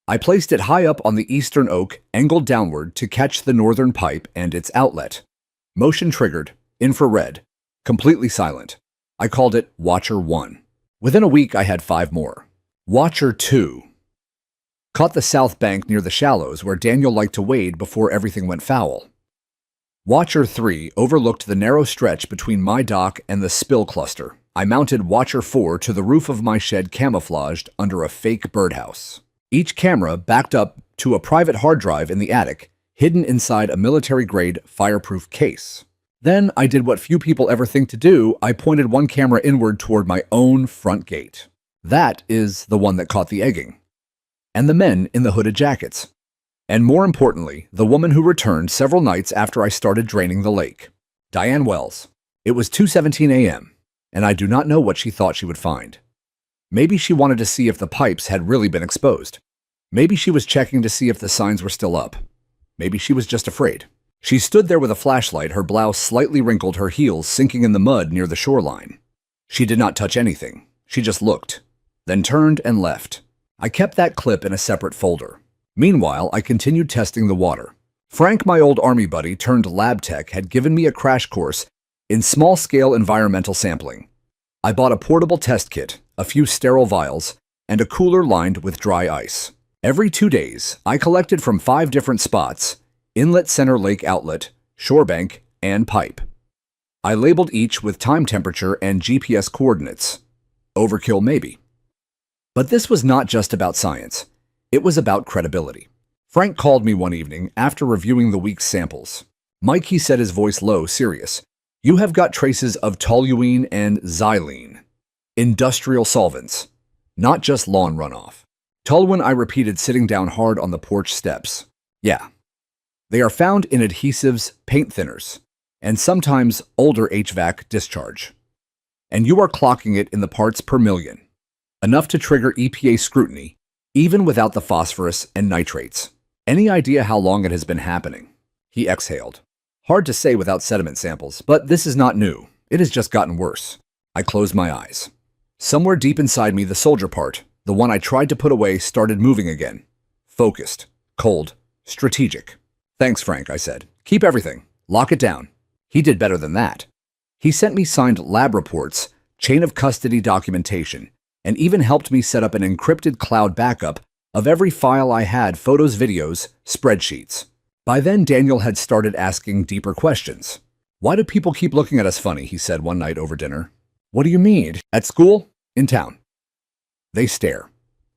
I placed it high up on the eastern oak, angled downward to catch the northern pipe and its outlet. Motion triggered, infrared, completely silent. I called it Watcher 1. Within a week, I had 5 more. Watcher 2 caught the south bank near the shallows where Daniel liked to wade before everything went foul. Watcher 3 overlooked the narrow stretch between my dock and the spill cluster. I mounted Watcher 4 to the roof of my shed, camouflaged under a fake birdhouse. Each camera backed up to a private hard drive in the attic, hidden inside a military-grade fireproof case. Then I did what few people ever think to do. I pointed one camera inward toward my own front gate. That is the one that caught the egging. And the men in the hooded jackets. And more importantly, the woman who returned several nights after I started draining the lake. Diane Wells. It was 2:17 a.m., and I do not know what she thought she would find. Maybe she wanted to see if the pipes had really been exposed. Maybe she was checking to see if the signs were still up. Maybe she was just afraid. She stood there with a flashlight, her blouse slightly wrinkled, her heels sinking in the mud near the shoreline. She did not touch anything. She just looked, then turned and left. I kept that clip in a separate folder. Meanwhile, I continued testing the water. Frank, my old Army buddy turned lab tech, had given me a crash course in small-scale environmental sampling. I bought a portable test kit, a few sterile vials, and a cooler lined with dry ice. Every 2 days, I collected from 5 different spots: inlet, center, lake, outlet, shorebank, and pipe. I labeled each with time, temperature, and GPS coordinates. Overkill, maybe. But this was not just about science. It was about credibility. Frank called me one evening after reviewing the week's samples. "Mike," he said, his voice low, serious, You have got traces of toluene and xylene. Industrial solvents, not just lawn runoff. Toluene, I repeated, sitting down hard on the porch steps. Yeah. They are found in adhesives, paint thinners, and sometimes older HVAC discharge. And you are clocking it in the parts per million. Enough to trigger EPA scrutiny, even without the phosphorus and nitrates. Any idea how long it has been happening? He exhaled. Hard to say without sediment samples, but this is not new. It has just gotten worse. I closed my eyes. Somewhere deep inside me, the soldier part, the one I tried to put away, started moving again. Focused, cold, strategic. Thanks, Frank, I said. Keep everything. Lock it down. He did better than that. He sent me signed lab reports, chain of custody documentation, and even helped me set up an encrypted cloud backup of every file I had, photos, videos, spreadsheets. By then, Daniel had started asking deeper questions. Why do people keep looking at us funny? He said one night over dinner. What do you mean? At school? In town. They stare,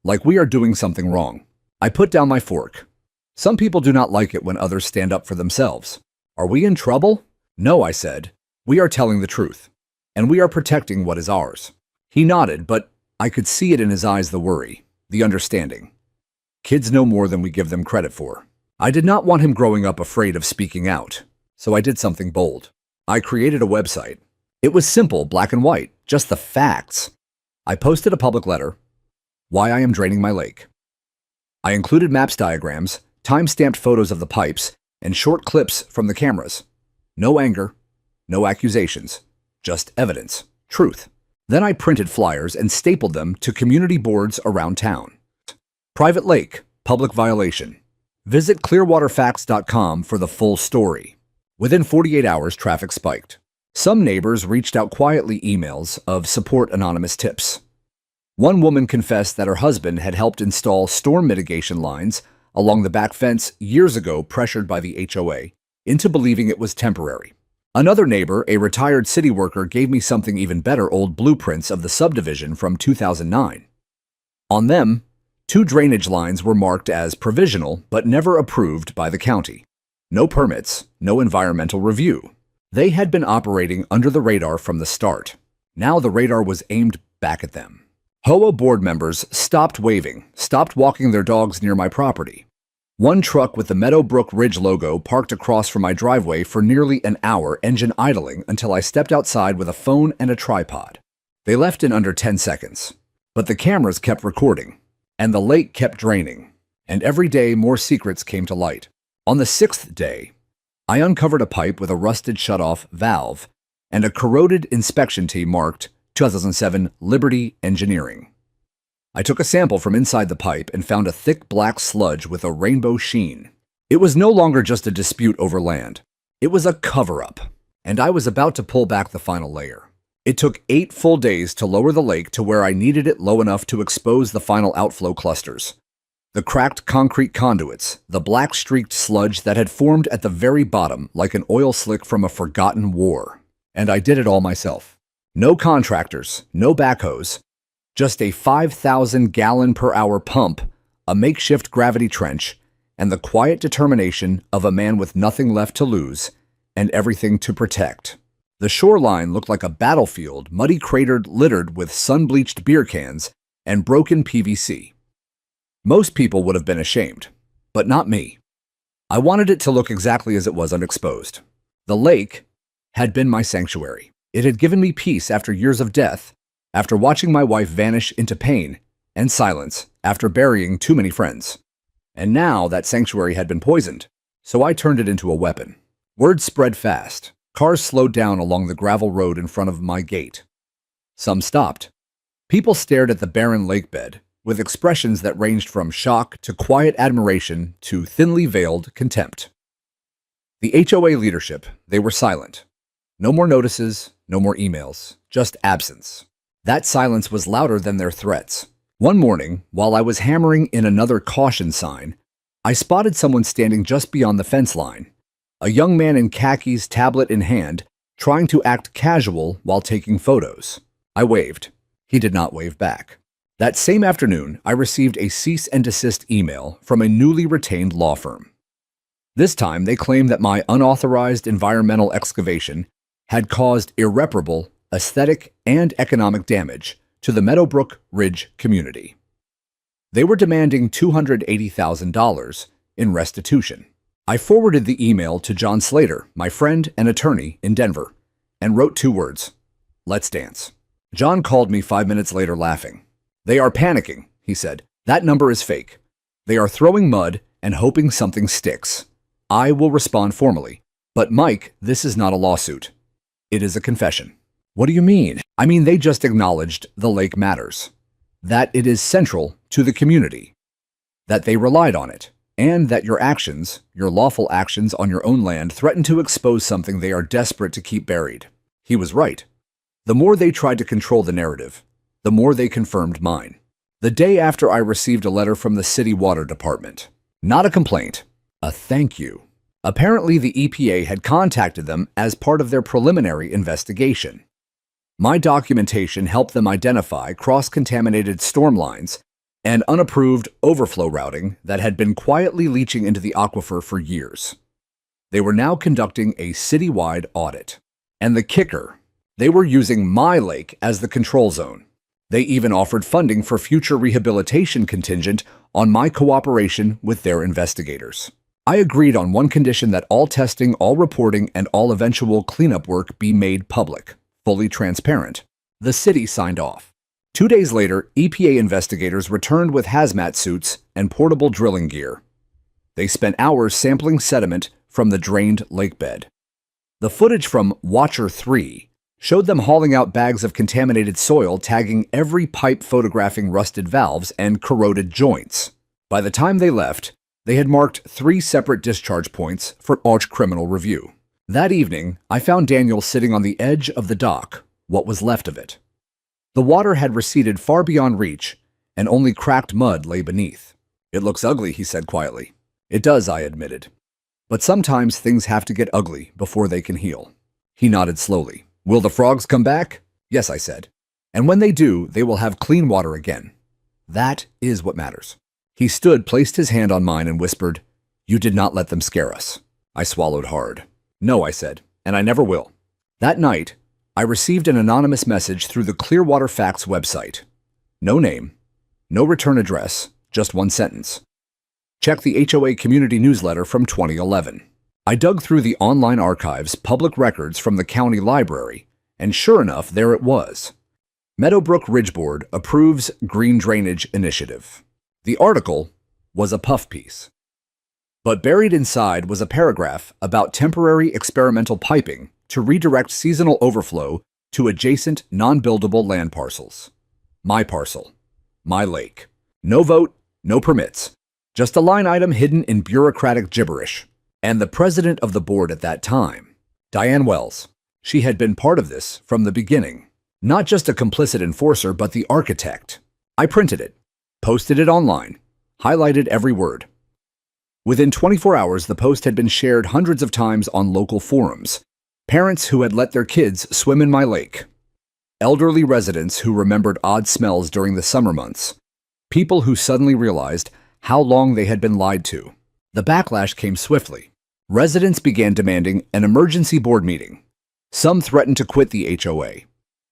like we are doing something wrong. I put down my fork. Some people do not like it when others stand up for themselves. Are we in trouble? No, I said. We are telling the truth, and we are protecting what is ours. He nodded, but I could see it in his eyes, the worry, the understanding. Kids know more than we give them credit for. I did not want him growing up afraid of speaking out, so I did something bold. I created a website. It was simple, black and white, just the facts. I posted a public letter, why I am draining my lake. I included maps, diagrams, time-stamped photos of the pipes, and short clips from the cameras. No anger, no accusations, just evidence, truth. Then I printed flyers and stapled them to community boards around town. Private lake, public violation. Visit clearwaterfacts.com for the full story. Within 48 hours, traffic spiked. Some neighbors reached out quietly, emails of support, anonymous tips. One woman confessed that her husband had helped install storm mitigation lines along the back fence years ago, pressured by the HOA into believing it was temporary. Another neighbor, a retired city worker, gave me something even better, old blueprints of the subdivision from 2009. On them, 2 drainage lines were marked as provisional but never approved by the county. No permits, no environmental review. They had been operating under the radar from the start. Now the radar was aimed back at them. HOA board members stopped waving, stopped walking their dogs near my property. One truck with the Meadowbrook Ridge logo parked across from my driveway for nearly an hour, engine idling until I stepped outside with a phone and a tripod. They left in under 10 seconds. But the cameras kept recording, and the lake kept draining, and every day more secrets came to light. On the 6th day, I uncovered a pipe with a rusted shutoff valve and a corroded inspection tee marked 2007 Liberty Engineering. I took a sample from inside the pipe and found a thick black sludge with a rainbow sheen. It was no longer just a dispute over land. It was a cover-up, and I was about to pull back the final layer. It took 8 full days to lower the lake to where I needed it low enough to expose the final outflow clusters. The cracked concrete conduits, the black streaked sludge that had formed at the very bottom like an oil slick from a forgotten war. And I did it all myself. No contractors, no backhoes, just a 5,000-gallon-per-hour pump, a makeshift gravity trench, and the quiet determination of a man with nothing left to lose and everything to protect. The shoreline looked like a battlefield, muddy, cratered, littered with sun-bleached beer cans and broken PVC. Most people would have been ashamed, but not me. I wanted it to look exactly as it was, unexposed. The lake had been my sanctuary. It had given me peace after years of death, after watching my wife vanish into pain and silence after burying too many friends. And now that sanctuary had been poisoned, so I turned it into a weapon. Word spread fast. Cars slowed down along the gravel road in front of my gate. Some stopped. People stared at the barren lake bed, with expressions that ranged from shock to quiet admiration to thinly veiled contempt. The HOA leadership, they were silent. No more notices, no more emails, just absence. That silence was louder than their threats. One morning, while I was hammering in another caution sign, I spotted someone standing just beyond the fence line. A young man in khakis, tablet in hand, trying to act casual while taking photos. I waved. He did not wave back. That same afternoon, I received a cease and desist email from a newly retained law firm. This time, they claimed that my unauthorized environmental excavation had caused irreparable aesthetic and economic damage to the Meadowbrook Ridge community. They were demanding $280,000 in restitution. I forwarded the email to John Slater, my friend and attorney in Denver, and wrote 2 words: "Let's dance." John called me 5 minutes later laughing. "They are panicking," he said. "That number is fake. They are throwing mud and hoping something sticks. I will respond formally. But Mike, this is not a lawsuit. It is a confession." "What do you mean?" "I mean, they just acknowledged the lake matters, that it is central to the community, that they relied on it, and that your actions, your lawful actions on your own land, threaten to expose something they are desperate to keep buried." He was right. The more they tried to control the narrative, the more they confirmed mine. The day after, I received a letter from the city water department. Not a complaint, a thank you. Apparently, the EPA had contacted them as part of their preliminary investigation. My documentation helped them identify cross-contaminated storm lines and unapproved overflow routing that had been quietly leaching into the aquifer for years. They were now conducting a citywide audit. And the kicker, they were using my lake as the control zone. They even offered funding for future rehabilitation contingent on my cooperation with their investigators. I agreed on one condition: that all testing, all reporting, and all eventual cleanup work be made public, fully transparent. The city signed off. 2 days later, EPA investigators returned with hazmat suits and portable drilling gear. They spent hours sampling sediment from the drained lake bed. The footage from Watcher 3 showed them hauling out bags of contaminated soil, tagging every pipe, photographing rusted valves and corroded joints. By the time they left, they had marked 3 separate discharge points for arch criminal review. That evening, I found Daniel sitting on the edge of the dock, what was left of it. The water had receded far beyond reach, and only cracked mud lay beneath. "It looks ugly," he said quietly. "It does," I admitted. "But sometimes things have to get ugly before they can heal." He nodded slowly. "Will the frogs come back?" "Yes," I said. "And when they do, they will have clean water again. That is what matters." He stood, placed his hand on mine, and whispered, "You did not let them scare us." I swallowed hard. "No," I said, "and I never will." That night, I received an anonymous message through the Clearwater Facts website. No name, no return address, just one sentence. Check the HOA community newsletter from 2011. I dug through the online archives, public records from the county library, and sure enough, there it was. Meadowbrook Ridge Board approves green drainage initiative. The article was a puff piece. But buried inside was a paragraph about temporary experimental piping to redirect seasonal overflow to adjacent non-buildable land parcels. My parcel. My lake. No vote, no permits. Just a line item hidden in bureaucratic gibberish. And the president of the board at that time, Diane Wells, she had been part of this from the beginning. Not just a complicit enforcer, but the architect. I printed it, posted it online, highlighted every word. Within 24 hours, the post had been shared hundreds of times on local forums. Parents who had let their kids swim in my lake. Elderly residents who remembered odd smells during the summer months. People who suddenly realized how long they had been lied to. The backlash came swiftly. Residents began demanding an emergency board meeting. Some threatened to quit the HOA.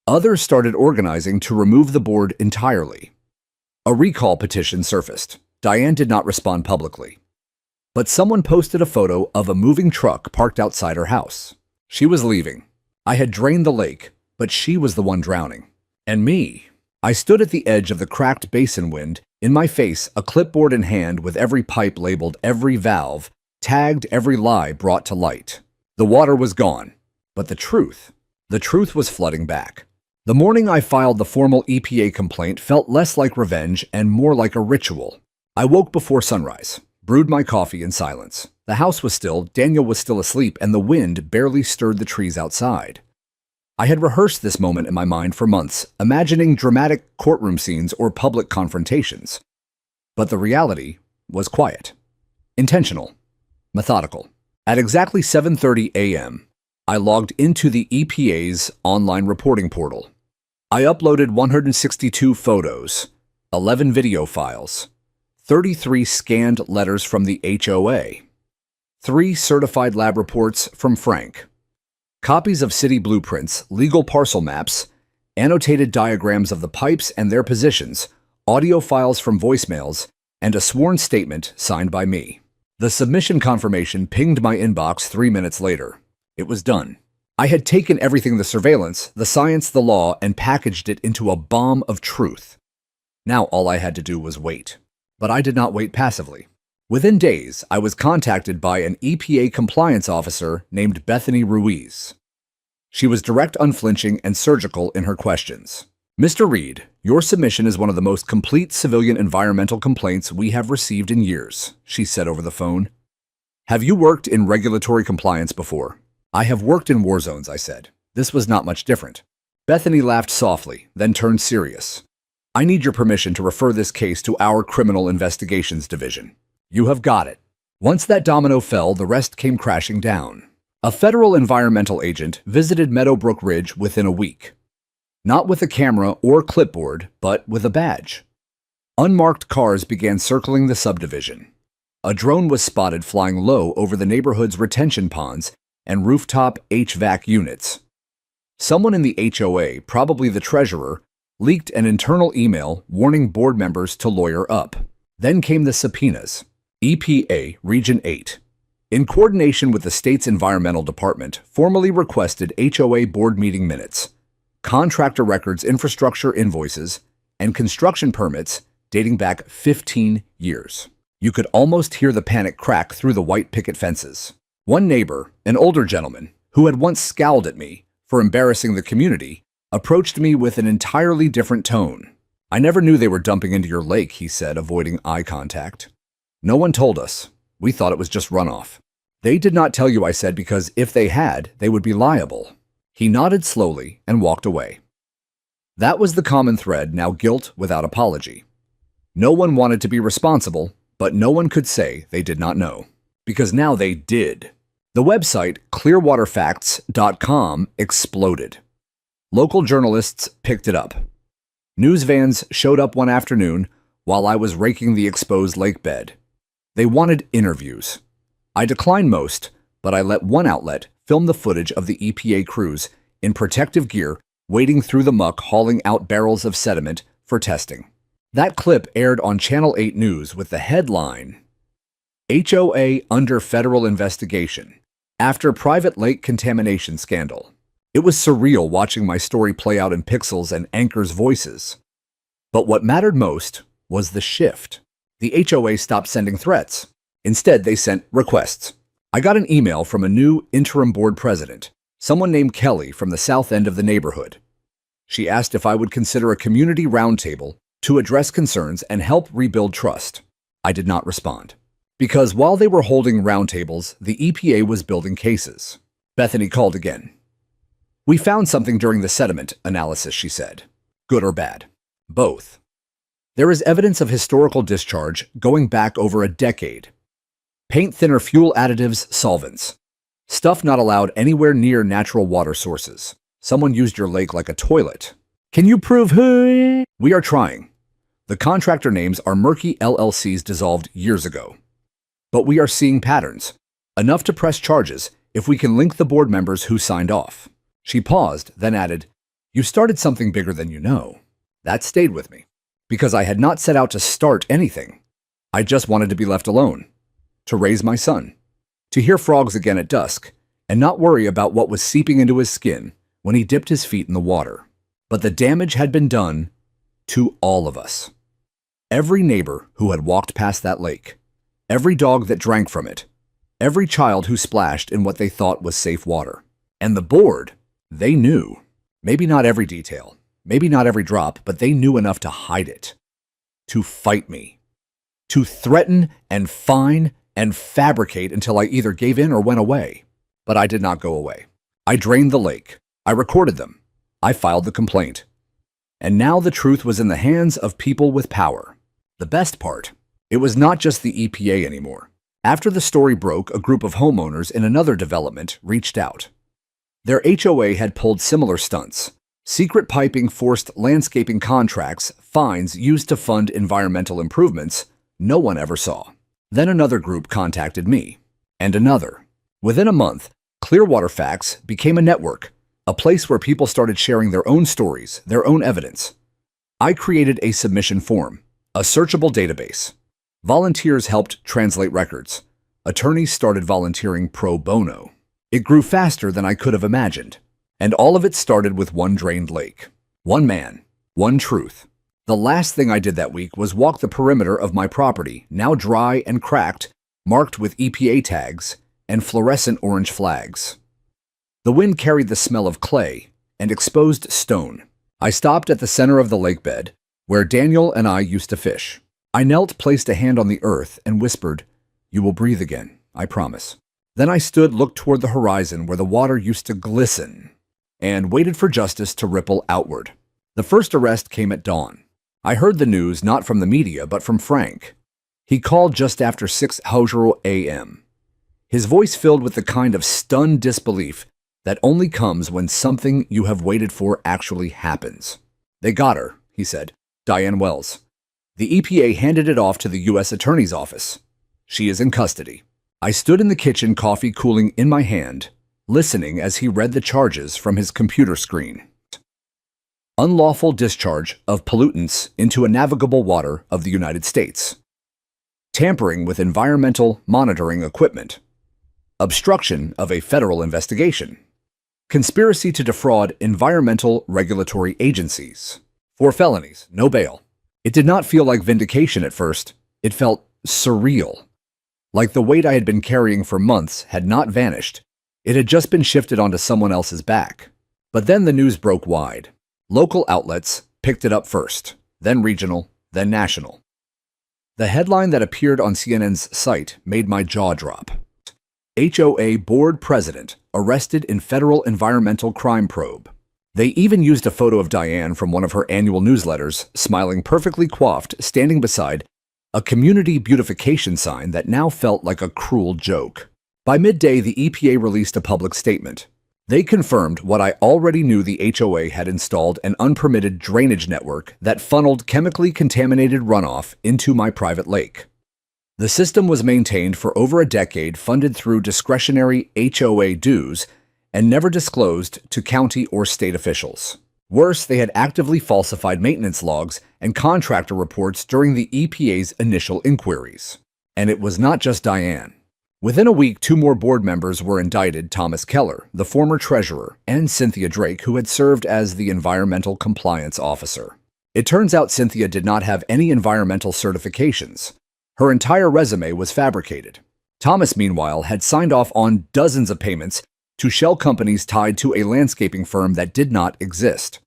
Others started organizing to remove the board entirely. A recall petition surfaced. Diane did not respond publicly. But someone posted a photo of a moving truck parked outside her house. She was leaving. I had drained the lake, but she was the one drowning. And me. I stood at the edge of the cracked basin wind, in my face, a clipboard in hand with every pipe labeled, every valve, tagged, every lie brought to light. The water was gone, but the truth was flooding back. The morning I filed the formal EPA complaint felt less like revenge and more like a ritual. I woke before sunrise, brewed my coffee in silence. The house was still, Daniel was still asleep, and the wind barely stirred the trees outside. I had rehearsed this moment in my mind for months, imagining dramatic courtroom scenes or public confrontations. But the reality was quiet, intentional, methodical. At exactly 7:30 a.m., I logged into the EPA's online reporting portal. I uploaded 162 photos, 11 video files, 33 scanned letters from the HOA, 3 certified lab reports from Frank, Copies of city blueprints, legal parcel maps, annotated diagrams of the pipes and their positions, audio files from voicemails, and a sworn statement signed by me. The submission confirmation pinged my inbox 3 minutes later. It was done. I had taken everything the surveillance, the science, the law, and packaged it into a bomb of truth. Now all I had to do was wait. But I did not wait passively. Within days, I was contacted by an EPA compliance officer named Bethany Ruiz. She was direct, unflinching, and surgical in her questions. Mr. Reed, your submission is one of the most complete civilian environmental complaints we have received in years, she said over the phone. Have you worked in regulatory compliance before? I have worked in war zones, I said. This was not much different. Bethany laughed softly, then turned serious. I need your permission to refer this case to our Criminal Investigations Division. You have got it. Once that domino fell, the rest came crashing down. A federal environmental agent visited Meadowbrook Ridge within a week. Not with a camera or clipboard, but with a badge. Unmarked cars began circling the subdivision. A drone was spotted flying low over the neighborhood's retention ponds and rooftop HVAC units. Someone in the HOA, probably the treasurer, leaked an internal email warning board members to lawyer up. Then came the subpoenas. EPA Region 8, in coordination with the state's environmental department, formally requested HOA board meeting minutes, contractor records, infrastructure invoices, and construction permits dating back 15 years. You could almost hear the panic crack through the white picket fences. One neighbor, an older gentleman, who had once scowled at me for embarrassing the community, approached me with an entirely different tone. I never knew they were dumping into your lake, he said, avoiding eye contact. No one told us. We thought it was just runoff. They did not tell you, I said, because if they had, they would be liable. He nodded slowly and walked away. That was the common thread, now guilt without apology. No one wanted to be responsible, but no one could say they did not know. Because now they did. The website clearwaterfacts.com exploded. Local journalists picked it up. News vans showed up one afternoon while I was raking the exposed lake bed. They wanted interviews. I declined most, but I let one outlet film the footage of the EPA crews in protective gear wading through the muck hauling out barrels of sediment for testing. That clip aired on Channel 8 News with the headline, HOA under federal investigation after private lake contamination scandal. It was surreal watching my story play out in pixels and anchors' voices. But what mattered most was the shift. The HOA stopped sending threats. Instead, they sent requests. I got an email from a new interim board president, someone named Kelly from the south end of the neighborhood. She asked if I would consider a community roundtable to address concerns and help rebuild trust. I did not respond. Because while they were holding roundtables, the EPA was building cases. Bethany called again. We found something during the sediment analysis, she said. Good or bad? Both. There is evidence of historical discharge going back over a decade. Paint thinner, fuel additives, solvents. Stuff not allowed anywhere near natural water sources. Someone used your lake like a toilet. Can you prove who? We are trying. The contractor names are murky LLCs dissolved years ago. But we are seeing patterns, enough to press charges if we can link the board members who signed off. She paused, then added, You started something bigger than you know. That stayed with me, because I had not set out to start anything. I just wanted to be left alone, to raise my son, to hear frogs again at dusk, and not worry about what was seeping into his skin when he dipped his feet in the water. But the damage had been done to all of us. Every neighbor who had walked past that lake, every dog that drank from it, every child who splashed in what they thought was safe water. And the board, they knew. Maybe not every detail, maybe not every drop, but they knew enough to hide it. To fight me. To threaten and fine and fabricate until I either gave in or went away. But I did not go away. I drained the lake. I recorded them. I filed the complaint. And now the truth was in the hands of people with power. The best part, it was not just the EPA anymore. After the story broke, a group of homeowners in another development reached out. Their HOA had pulled similar stunts. Secret piping, forced landscaping contracts, fines used to fund environmental improvements no one ever saw. Then another group contacted me. And another. Within a month, Clearwater Facts became a network, a place where people started sharing their own stories, their own evidence. I created a submission form, a searchable database. Volunteers helped translate records. Attorneys started volunteering pro bono. It grew faster than I could have imagined. And all of it started with one drained lake. One man, one truth. The last thing I did that week was walk the perimeter of my property, now dry and cracked, marked with EPA tags and fluorescent orange flags. The wind carried the smell of clay and exposed stone. I stopped at the center of the lake bed, where Daniel and I used to fish. I knelt, placed a hand on the earth, and whispered, "You will breathe again, I promise." Then I stood, looked toward the horizon where the water used to glisten, and waited for justice to ripple outward. The first arrest came at dawn. I heard the news not from the media, but from Frank. He called just after 6:00 a.m. His voice filled with the kind of stunned disbelief that only comes when something you have waited for actually happens. "They got her," he said, "Diane Wells. The EPA handed it off to the U.S. Attorney's Office. She is in custody." I stood in the kitchen, coffee cooling in my hand, listening as he read the charges from his computer screen. Unlawful discharge of pollutants into a navigable water of the United States. Tampering with environmental monitoring equipment. Obstruction of a federal investigation. Conspiracy to defraud environmental regulatory agencies. 4 felonies, no bail. It did not feel like vindication at first. It felt surreal. Like the weight I had been carrying for months had not vanished. It had just been shifted onto someone else's back. But then the news broke wide. Local outlets picked it up first, then regional, then national. The headline that appeared on CNN's site made my jaw drop. HOA board president arrested in federal environmental crime probe. They even used a photo of Diane from one of her annual newsletters, smiling perfectly coiffed, standing beside a community beautification sign that now felt like a cruel joke. By midday, the EPA released a public statement. They confirmed what I already knew: the HOA had installed an unpermitted drainage network that funneled chemically contaminated runoff into my private lake. The system was maintained for over a decade, funded through discretionary HOA dues, and never disclosed to county or state officials. Worse, they had actively falsified maintenance logs and contractor reports during the EPA's initial inquiries. And it was not just Diane. Within a week, 2 more board members were indicted: Thomas Keller, the former treasurer, and Cynthia Drake, who had served as the environmental compliance officer. It turns out Cynthia did not have any environmental certifications. Her entire resume was fabricated. Thomas, meanwhile, had signed off on dozens of payments to shell companies tied to a landscaping firm that did not exist.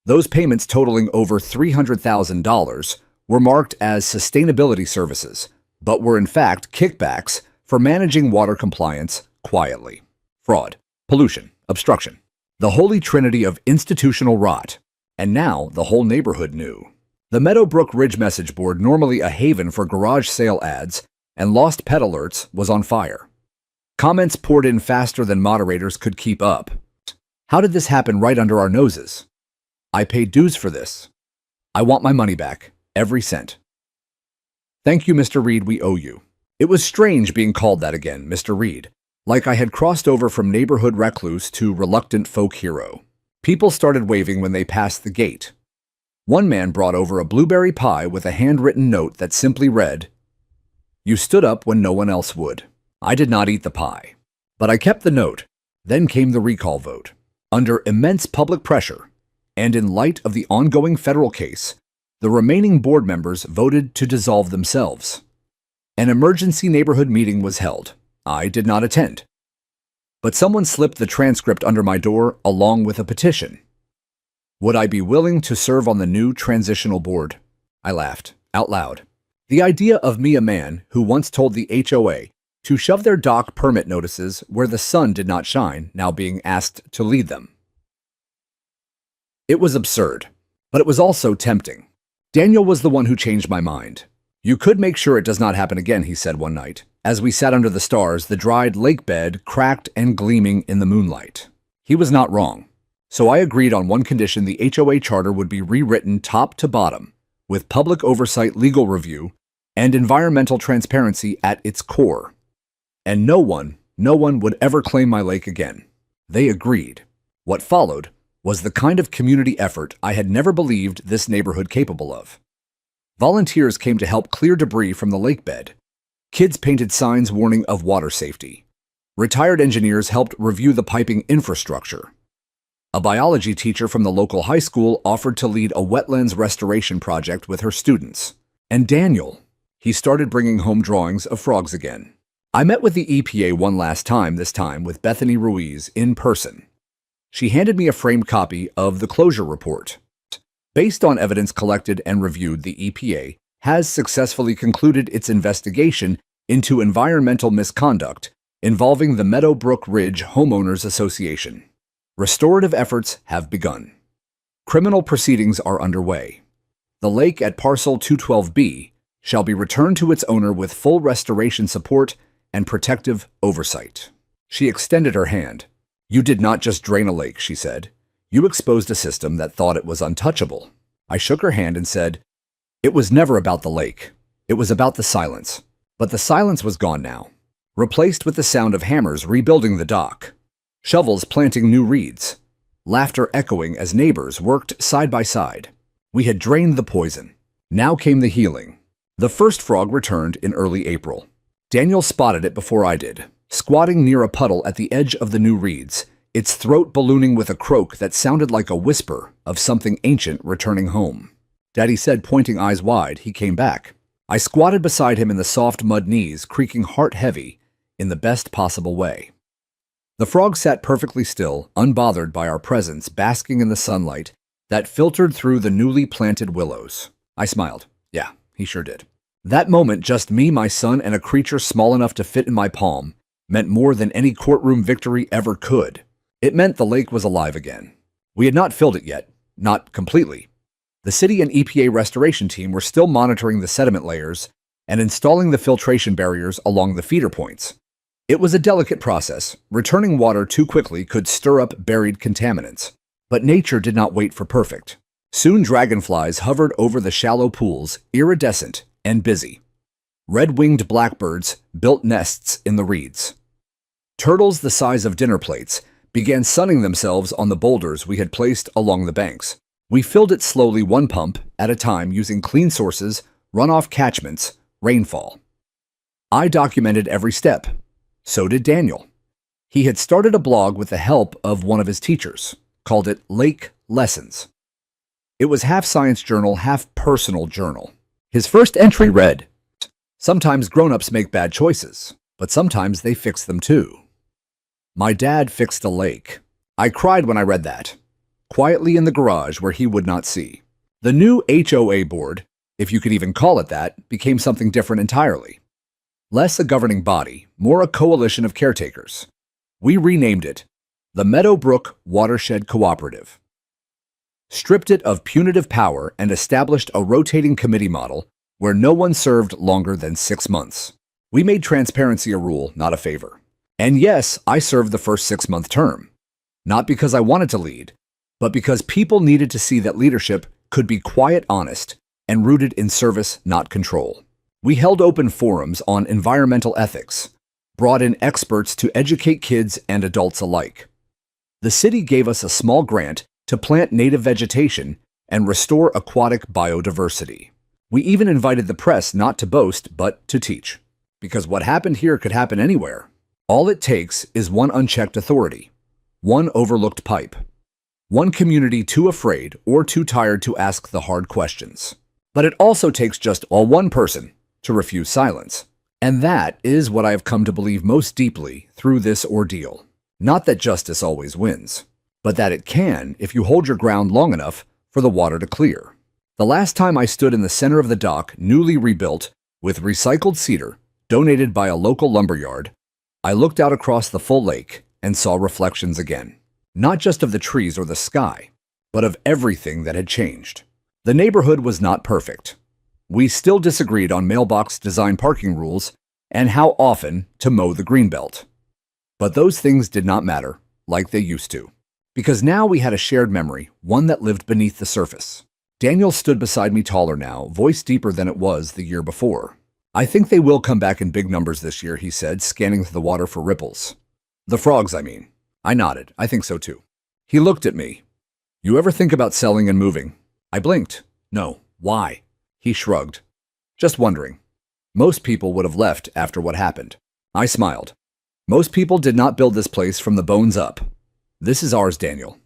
Those payments, totaling over $300,000, were marked as sustainability services, but were in fact kickbacks for managing water compliance quietly. Fraud, pollution, obstruction. The holy trinity of institutional rot. And now the whole neighborhood knew. The Meadowbrook Ridge message board, normally a haven for garage sale ads and lost pet alerts, was on fire. Comments poured in faster than moderators could keep up. How did this happen right under our noses? I paid dues for this. I want my money back, every cent. Thank you, Mr. Reed, we owe you. It was strange being called that again, Mr. Reed, like I had crossed over from neighborhood recluse to reluctant folk hero. People started waving when they passed the gate. One man brought over a blueberry pie with a handwritten note that simply read, "You stood up when no one else would." I did not eat the pie, but I kept the note. Then came the recall vote. Under immense public pressure, and in light of the ongoing federal case, the remaining board members voted to dissolve themselves. An emergency neighborhood meeting was held. I did not attend. But someone slipped the transcript under my door along with a petition. Would I be willing to serve on the new transitional board? I laughed, out loud. The idea of me, a man who once told the HOA to shove their dock permit notices where the sun did not shine, now being asked to lead them. It was absurd, but it was also tempting. Daniel was the one who changed my mind. "You could make sure it does not happen again," he said one night, as we sat under the stars, the dried lake bed cracked and gleaming in the moonlight. He was not wrong. So I agreed on one condition: the HOA charter would be rewritten top to bottom, with public oversight, legal review, and environmental transparency at its core. And no one no one would ever claim my lake again. They agreed. What followed was the kind of community effort I had never believed this neighborhood capable of. Volunteers came to help clear debris from the lake bed. Kids painted signs warning of water safety. Retired engineers helped review the piping infrastructure. A biology teacher from the local high school offered to lead a wetlands restoration project with her students. And Daniel, he started bringing home drawings of frogs again. I met with the EPA one last time, this time with Bethany Ruiz in person. She handed me a framed copy of the closure report. Based on evidence collected and reviewed, the EPA has successfully concluded its investigation into environmental misconduct involving the Meadowbrook Ridge Homeowners Association. Restorative efforts have begun. Criminal proceedings are underway. The lake at Parcel 212B shall be returned to its owner with full restoration support and protective oversight. She extended her hand. You did not just drain a lake, she said. You exposed a system that thought it was untouchable. I shook her hand and said, it was never about the lake. It was about the silence. But the silence was gone now, replaced with the sound of hammers rebuilding the dock, shovels planting new reeds, laughter echoing as neighbors worked side by side. We had drained the poison. Now came the healing. The first frog returned in early April. Daniel spotted it before I did, squatting near a puddle at the edge of the new reeds, its throat ballooning with a croak that sounded like a whisper of something ancient returning home. Daddy said, pointing eyes wide, he came back. I squatted beside him in the soft mud knees, creaking heart-heavy in the best possible way. The frog sat perfectly still, unbothered by our presence, basking in the sunlight that filtered through the newly planted willows. I smiled. Yeah, he sure did. That moment, just me, my son, and a creature small enough to fit in my palm, meant more than any courtroom victory ever could. It meant the lake was alive again. We had not filled it yet, not completely. The city and EPA restoration team were still monitoring the sediment layers and installing the filtration barriers along the feeder points. It was a delicate process. Returning water too quickly could stir up buried contaminants. But nature did not wait for perfect. Soon dragonflies hovered over the shallow pools, iridescent and busy. Red-winged blackbirds built nests in the reeds. Turtles the size of dinner plates began sunning themselves on the boulders we had placed along the banks. We filled it slowly, one pump at a time, using clean sources, runoff catchments, rainfall. I documented every step. So did Daniel. He had started a blog with the help of one of his teachers, called it Lake Lessons. It was half science journal, half personal journal. His first entry read, sometimes grown-ups make bad choices, but sometimes they fix them too. My dad fixed a lake. I cried when I read that, quietly in the garage where he would not see. The new HOA board, if you could even call it that, became something different entirely. Less a governing body, more a coalition of caretakers. We renamed it the Meadowbrook Watershed Cooperative. Stripped it of punitive power and established a rotating committee model where no one served longer than 6 months. We made transparency a rule, not a favor. And yes, I served the first 6-month term. Not because I wanted to lead, but because people needed to see that leadership could be quiet, honest, and rooted in service, not control. We held open forums on environmental ethics, brought in experts to educate kids and adults alike. The city gave us a small grant to plant native vegetation and restore aquatic biodiversity. We even invited the press not to boast, but to teach. Because what happened here could happen anywhere. All it takes is one unchecked authority, one overlooked pipe, one community too afraid or too tired to ask the hard questions. But it also takes just one person to refuse silence. And that is what I have come to believe most deeply through this ordeal. Not that justice always wins, but that it can if you hold your ground long enough for the water to clear. The last time I stood in the center of the dock, newly rebuilt, with recycled cedar, donated by a local lumberyard, I looked out across the full lake and saw reflections again. Not just of the trees or the sky, but of everything that had changed. The neighborhood was not perfect. We still disagreed on mailbox design, parking rules, and how often to mow the greenbelt. But those things did not matter like they used to. Because now we had a shared memory, one that lived beneath the surface. Daniel stood beside me, taller now, voice deeper than it was the year before. I think they will come back in big numbers this year, he said, scanning the water for ripples. The frogs, I mean. I nodded. I think so too. He looked at me. You ever think about selling and moving? I blinked. No. Why? He shrugged. Just wondering. Most people would have left after what happened. I smiled. Most people did not build this place from the bones up. This is ours, Daniel.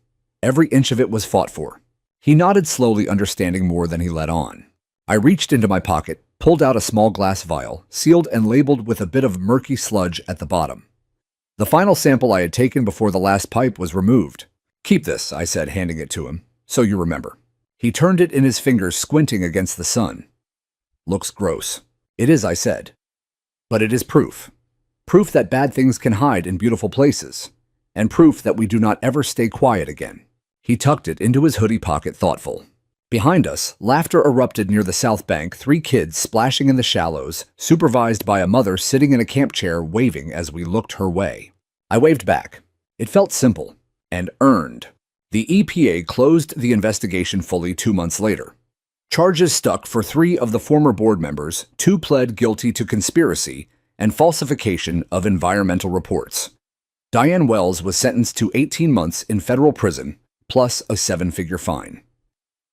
Every inch of it was fought for. He nodded slowly, understanding more than he let on. I reached into my pocket, pulled out a small glass vial, sealed and labeled with a bit of murky sludge at the bottom. The final sample I had taken before the last pipe was removed. Keep this, I said, handing it to him, so you remember. He turned it in his fingers, squinting against the sun. Looks gross. It is, I said. But it is proof. Proof that bad things can hide in beautiful places. And proof that we do not ever stay quiet again. He tucked it into his hoodie pocket, thoughtful. Behind us, laughter erupted near the south bank, 3 kids splashing in the shallows, supervised by a mother sitting in a camp chair waving as we looked her way. I waved back. It felt simple and earned. The EPA closed the investigation fully 2 months later. Charges stuck for 3 of the former board members, 2 pled guilty to conspiracy and falsification of environmental reports. Diane Wells was sentenced to 18 months in federal prison, plus a 7-figure fine.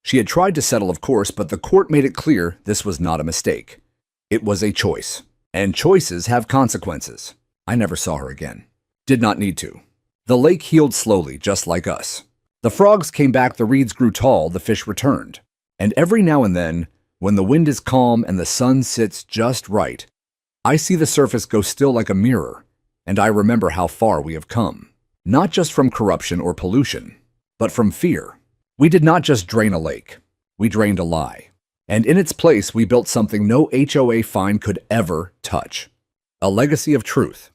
She had tried to settle, of course, but the court made it clear this was not a mistake. It was a choice, and choices have consequences. I never saw her again. Did not need to. The lake healed slowly, just like us. The frogs came back, the reeds grew tall, the fish returned. And every now and then, when the wind is calm and the sun sits just right, I see the surface go still like a mirror, and I remember how far we have come. Not just from corruption or pollution, but from fear. We did not just drain a lake. We drained a lie. And in its place, we built something no HOA fine could ever touch. A legacy of truth.